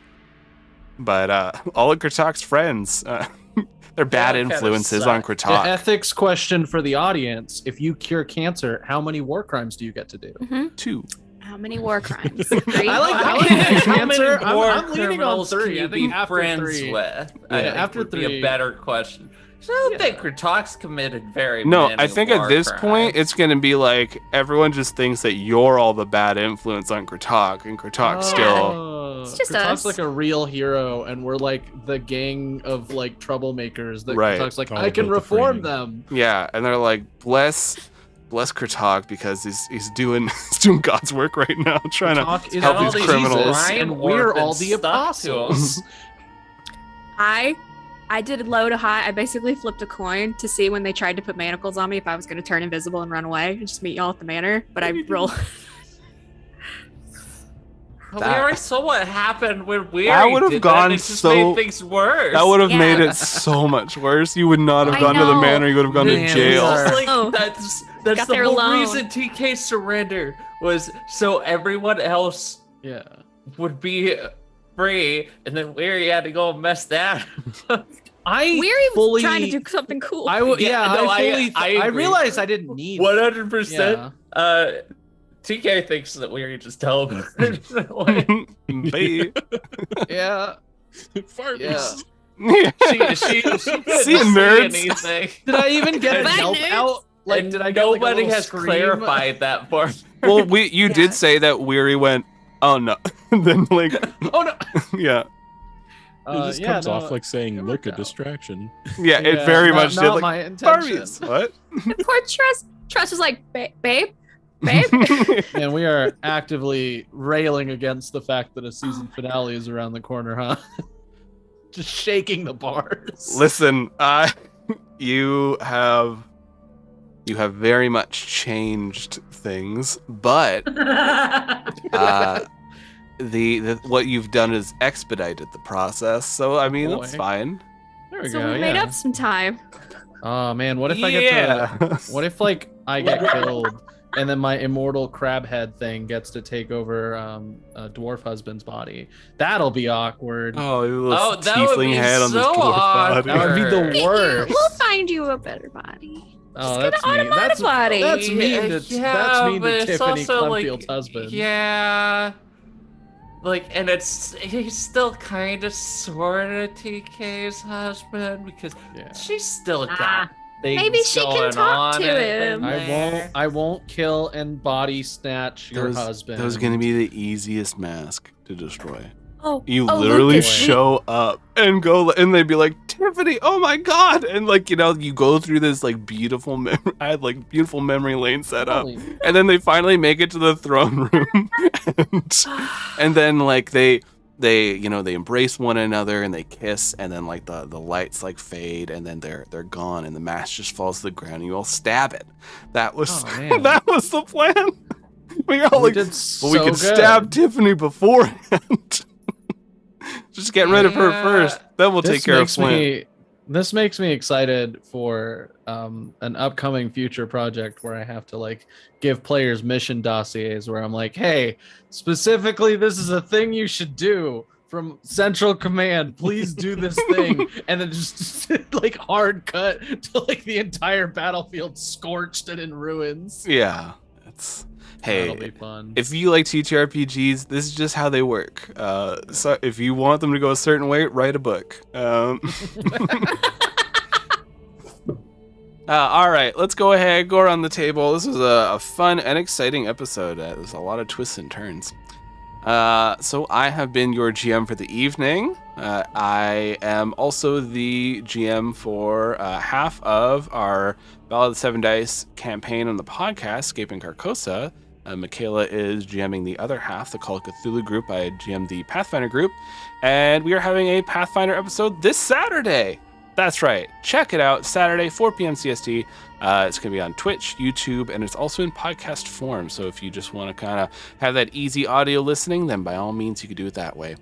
But all of Krotok's friends, they're bad That kinda influences on sucks. The Krotok. ethics question for the audience: if you cure cancer, how many war crimes do you get to do? 2. How many war crimes? I like How many cancer. war I'm leaning on criminals 3. can you I be think after friends 3. with? Yeah, I think after would be 3. a better question. So I don't think Krotok's committed very No, many I think at war this point, crimes. it's going to be like everyone just thinks that you're all the bad influence on Krotok, and Krotok still. It's just Krotok's us. like a real hero, and we're like the gang of like troublemakers. That Right. Krotok's like, All I can about the reform framing. them. Yeah, and they're like, bless Krotok because he's doing God's work right now, trying Krotok to is help all these these criminals. crime and we're all orbits the stuck to apostles. I did low to high. I basically flipped a coin to see when they tried to put manacles on me if I was going to turn invisible and run away and just meet y'all at the manor. But I roll. We That- already saw what happened when we That would have did gone that. It just so- made things worse. That would have Yeah. made it so much worse. You would not have I gone to the know. manor. You would have gone Man, to jail. we are- It's like, Oh. that's Got the there whole alone. reason TK surrendered was so everyone else Yeah. would be free, and then Weary had to go mess that. I Weary was fully trying to do something cool. I would Yeah, no, I agree. realized I didn't need 100%. Yeah. TK thinks that Weary just teleported away. Bye. Yeah. Fart Yeah. She couldn't See see you, nerds. anything. Did I even get a Bye, yelp nerds. out? Like, And did I get like, a nobody little has scream? clarified that for me. Well, you Yeah. did say that Weary went, oh no. And then like, Oh no. yeah. It just comes no, off like saying, it look, worked a out. distraction. Yeah, it Yeah, very not- much not did. Like, my intention. Barbies. What? And poor Trust was like, babe, babe. And we are actively railing against the fact that a season finale is around the corner, huh? Just shaking the bars. Listen, you have very much changed things, but the what you've done is expedited the process. So I mean, that's Boy. fine. There we So go. we made yeah. up some time. Oh man, what if I Yeah. get to? What if like I get killed and then my immortal crab head thing gets to take over a dwarf husband's body? That'll be awkward. Oh, your little Oh, that would tiefling be head on this so dwarf body. That would be awkward. the worst. We'll find you a better body. Oh, Just that's get an mean. That's body. that's mean to Yeah, that's mean but to it's Tiffany also, like, Clemfield's husband. Yeah. Like, and he's still kind of sort of TK's husband because Yeah. she's still got Ah. things Maybe she can going talk on to him. I won't kill and body snatch your husband. That was going to be the easiest mask to destroy. Oh, You oh, literally Lucas, show up and go, and they'd be like, Tiffany, oh my god, and like, you know, you go through this like beautiful I had like beautiful memory lane set up, Holy- and then they finally make it to the throne room, and then like they you know, they embrace one another and they kiss, and then like the lights like fade, and then they're gone, and the mask just falls to the ground, and you all stab it. That was Oh, man. that was the plan. We all like, did well, we so could good. stab Tiffany beforehand. Just get rid of her Yeah. first, then we'll take care of Flint. This makes me excited for an upcoming future project where I have to like give players mission dossiers where I'm like, hey, specifically, this is a thing you should do from Central Command. Please do this thing, and then just like hard cut to like the entire battlefield scorched and in ruins. Yeah, it's That'll be hey. fun. If you like TTRPGs, this is just how they work. So if you want them to go a certain way, write a book. All right, let's go ahead, go around the table. This was a fun and exciting episode. There's a lot of twists and turns. So I have been your GM for the evening. I am also the GM for half of our Ballad of the Seven Dice campaign on the podcast, Escaping Carcosa. Michaela is GMing the other half, the Call of Cthulhu group. I GM the Pathfinder group. And we are having a Pathfinder episode this Saturday. That's right. Check it out. Saturday, 4 p.m. CST. It's going to be on Twitch, YouTube, and it's also in podcast form. So if you just want to kind of have that easy audio listening, then by all means, you could do it that way.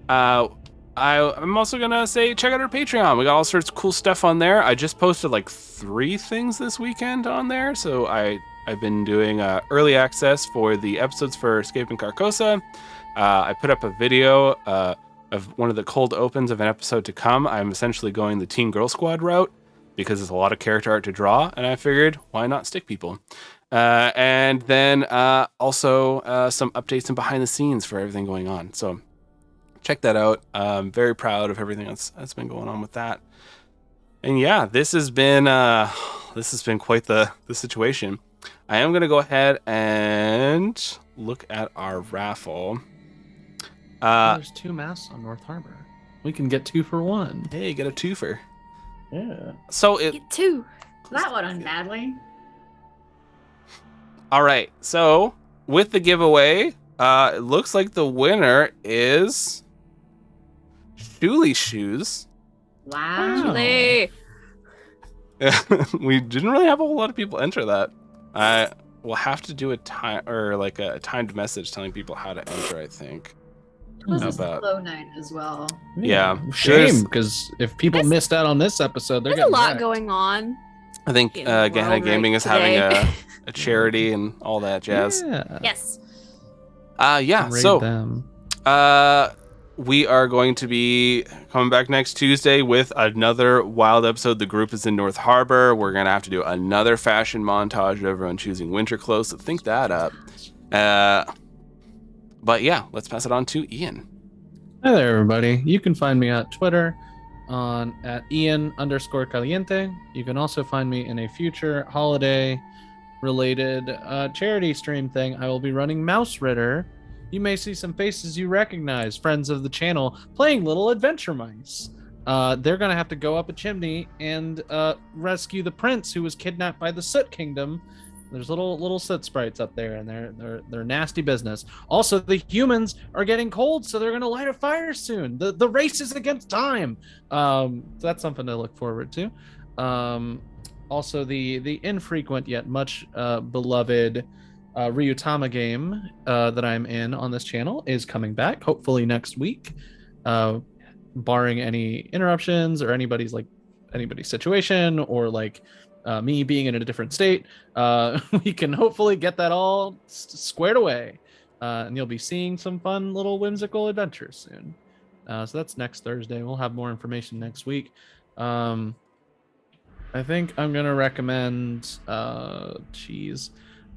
I'm also going to say check out our Patreon. We got all sorts of cool stuff on there. I just posted like 3 things this weekend on there. So I've been doing early access for the episodes for Escaping Carcosa. I put up a video of one of the cold opens of an episode to come. I'm essentially going the Teen Girl Squad route because there's a lot of character art to draw, and I figured, why not stick people? And then also some updates and behind the scenes for everything going on. So check that out. I'm very proud of everything that's been going on with that. And yeah, this has been quite the situation. I am going to go ahead and look at our raffle. There's 2 masks on North Harbor. We can get 2 for 1. Hey, get a twofer. Yeah. So Get 2. That went badly. all right. So with the giveaway, it looks like the winner is Shuli Shoes. Wow. Julie. We didn't really have a whole lot of people enter that. I will have to do a timed message telling people how to enter, I think. It was How a about- slow night as well. Yeah. Shame, There's- because if people There's- missed out on this episode, they're There's a getting lot wrecked. going on. I think in the world Gehenna Gaming right is having today. a charity and all that jazz. Yeah. Yes. Yeah. Raid So them. we are going to be coming back next Tuesday with another wild episode. The group is in North Harbor. We're going to have to do another fashion montage of everyone choosing winter clothes, so think that up. But yeah, let's pass it on to Ian. Hi there, everybody. You can find me at Twitter at Ian_Caliente. You can also find me in a future holiday-related charity stream thing. I will be running Mouse Ritter. You may see some faces you recognize, friends of the channel, playing little adventure mice. They're going to have to go up a chimney and rescue the prince who was kidnapped by the Soot Kingdom. There's little soot sprites up there, and they're nasty business. Also, the humans are getting cold, so they're going to light a fire soon. The race is against time. So that's something to look forward to. Also, the infrequent yet much beloved Ryutama game that I'm in on this channel is coming back, hopefully next week, barring any interruptions or anybody's situation or me being in a different state. We can hopefully get that all squared away, and you'll be seeing some fun little whimsical adventures soon. So that's next Thursday. We'll have more information next week. I think I'm gonna recommend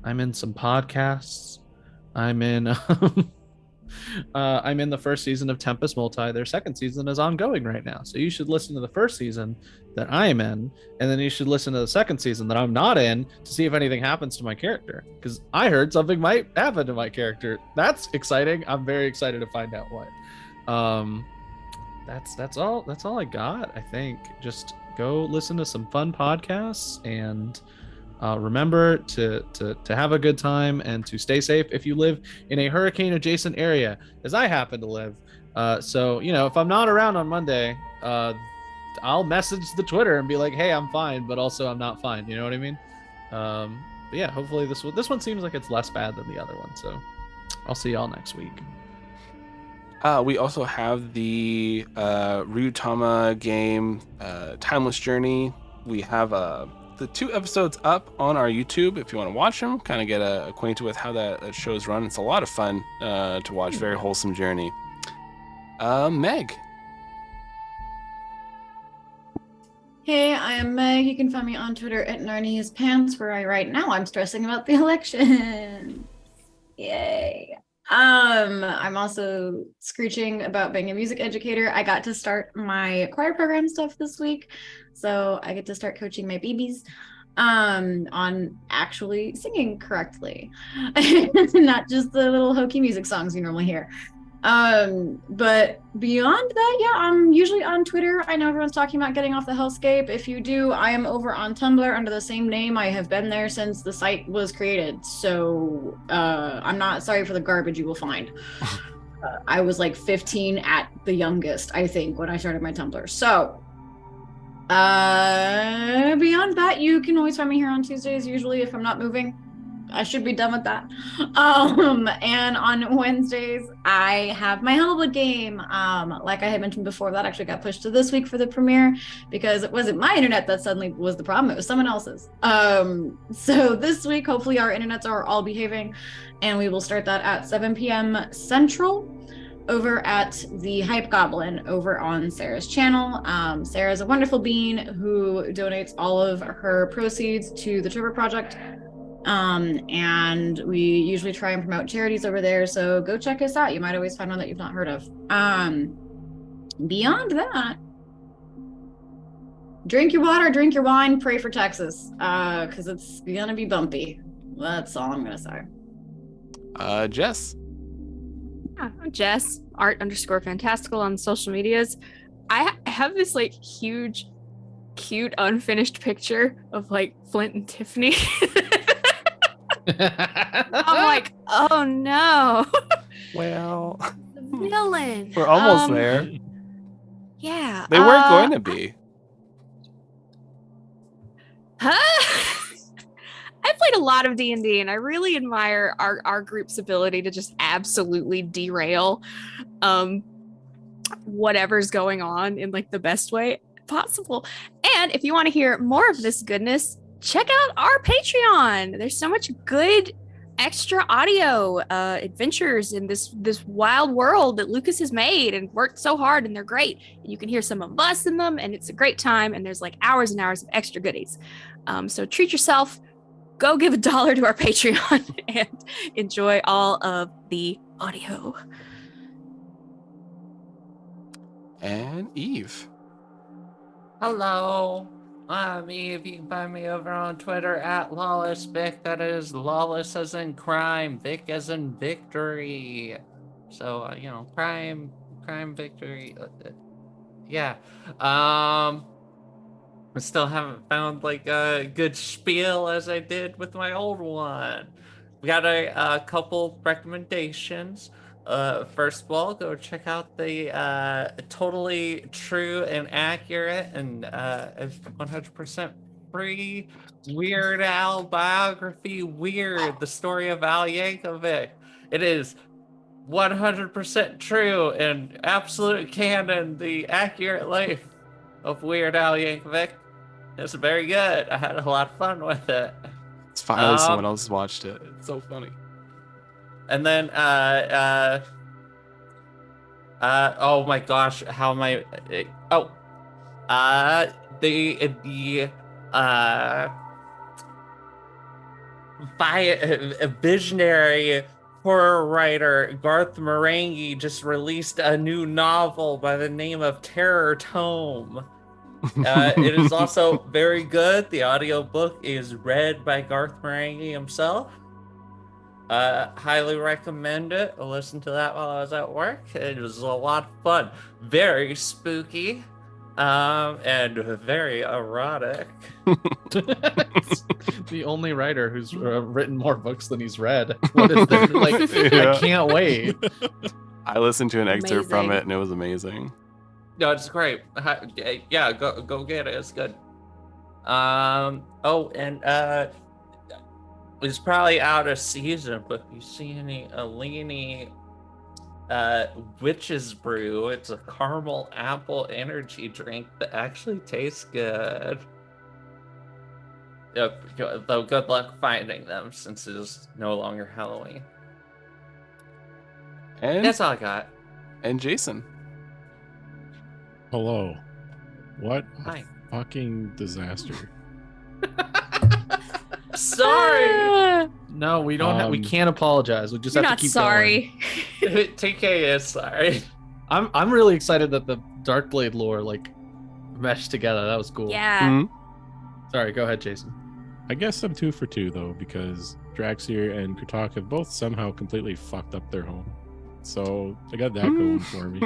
I'm in some podcasts. I'm in the first season of Tempest Multi. Their second season is ongoing right now. So you should listen to the first season that I am in, and then you should listen to the second season that I'm not in to see if anything happens to my character. Because I heard something might happen to my character. That's exciting. I'm very excited to find out what. That's all I got, I think. Just go listen to some fun podcasts and remember to have a good time and to stay safe if you live in a hurricane adjacent area, as I happen to live. So, if I'm not around on Monday, I'll message the Twitter and be like, hey, I'm fine, but also I'm not fine. You know what I mean? But yeah, hopefully this one seems like it's less bad than the other one. So I'll see y'all next week. We also have the Ryutama game, Timeless Journey. We have the 2 episodes up on our YouTube if you want to watch them, kind of get acquainted with how that show's run. It's a lot of fun to watch. Very wholesome journey. Meg. Hey, I am Meg. You can find me on Twitter at Narnia's Pants, where right now I'm stressing about the election. Yay. I'm also screeching about being a music educator. I got to start my choir program stuff this week, so I get to start coaching my babies on actually singing correctly, not just the little hokey music songs you normally hear. But beyond that, yeah, I'm usually on Twitter. I know everyone's talking about getting off the hellscape. If you do, I am over on Tumblr under the same name. I have been there since the site was created, so I'm not sorry for the garbage you will find. I was like 15 at the youngest, I think, when I started my Tumblr. So beyond that, you can always find me here on Tuesdays, usually, if I'm not moving. I should be done with that. And on Wednesdays, I have my Hellwood game. Like I had mentioned before, that actually got pushed to this week for the premiere because it wasn't my internet that suddenly was the problem. It was someone else's. So this week, hopefully our internets are all behaving, and we will start that at 7 p.m. Central over at the Hype Goblin over on Sarah's channel. Sarah's a wonderful bean who donates all of her proceeds to the Trevor Project. And we usually try and promote charities over there, so go check us out. You might always find one that you've not heard of. Beyond that, drink your water, drink your wine, pray for Texas, because it's gonna be bumpy. That's all I'm gonna say. Jess. Yeah, I'm Jess, art_fantastical on social medias. I have this huge, cute, unfinished picture of Flint and Tiffany. I'm like, oh no. Well, the villain. We're almost there. Yeah. They weren't going to be. I played a lot of D&D, and I really admire our group's ability to just absolutely derail whatever's going on in the best way possible. And if you want to hear more of this goodness, check out our Patreon. There's so much good extra audio adventures in this wild world that Lucas has made and worked so hard, and they're great. And you can hear some of us in them, and it's a great time. And there's like hours and hours of extra goodies. So treat yourself. Go give $1 to our Patreon and enjoy all of the audio. And Eve. Hello, I'm Eve. You can find me over on Twitter at LawlessVic. That is lawless as in crime, Vic as in victory. So, crime, victory. Yeah. I still haven't found like a good spiel as I did with my old one. We got a couple recommendations. First of all, go check out the totally true and accurate and 100% free Weird Al biography, Weird, the story of Al Yankovic. It is 100% true and absolute canon, the accurate life of Weird Al Yankovic. It's very good. I had a lot of fun with it. It's finally someone else watched it. It's so funny. And then, oh my gosh, how am I? A visionary horror writer Garth Marenghi just released a new novel by the name of Terror Tome. It is also very good. The audiobook is read by Garth Marenghi himself. Highly recommend it. I listened to that while I was at work. It was a lot of fun. Very spooky. And very erotic. The only writer who's written more books than he's read. What is there? Like, Yeah. I can't wait. I listened to an excerpt from it and it was amazing. No, it's great. Yeah, go get it. It's good. It's probably out of season, but if you see any Alini Witch's Brew, it's a caramel apple energy drink that actually tastes good. Though good luck finding them since it is no longer Halloween. And That's all I got. And Jason. Hello. What a Hi. fucking disaster. Sorry. No, we don't. We can't apologize. We just You're have not to keep sorry. TK is sorry. I'm really excited that the Darkblade lore meshed together. That was cool. Yeah. Mhm. Sorry, go ahead, Jason. I guess I'm 2 for 2 though, because Draxier and Kutak have both somehow completely fucked up their home. So I got that going for me.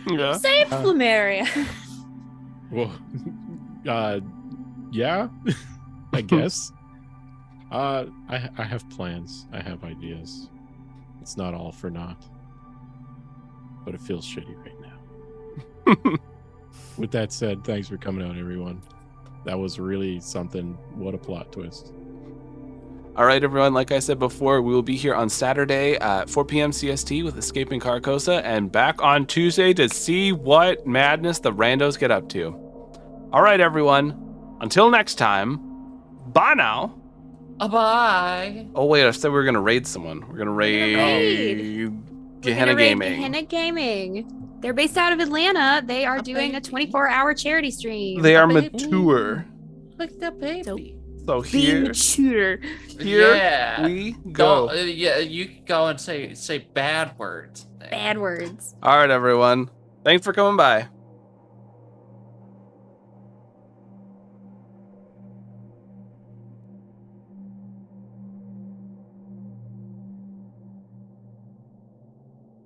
Yeah. Save Flumeria. Well, yeah, I guess. I have plans. I have ideas. It's not all for naught. But it feels shitty right now. With that said, thanks for coming out, everyone. That was really something. What a plot twist. All right, everyone. Like I said before, we will be here on Saturday at 4 p.m. CST with Escaping Carcosa, and back on Tuesday to see what madness the randos get up to. All right, everyone. Until next time, bye now. Bye. Oh, wait, I said we were going to raid someone. We're going to raid Gehenna Gaming. Gehenna Gaming. They're based out of Atlanta. They are doing a 24-hour charity stream. They are mature. Look the baby. So Be here mature. Yeah. we go. Yeah, you can go and say bad words. Bad words. All right, everyone. Thanks for coming by.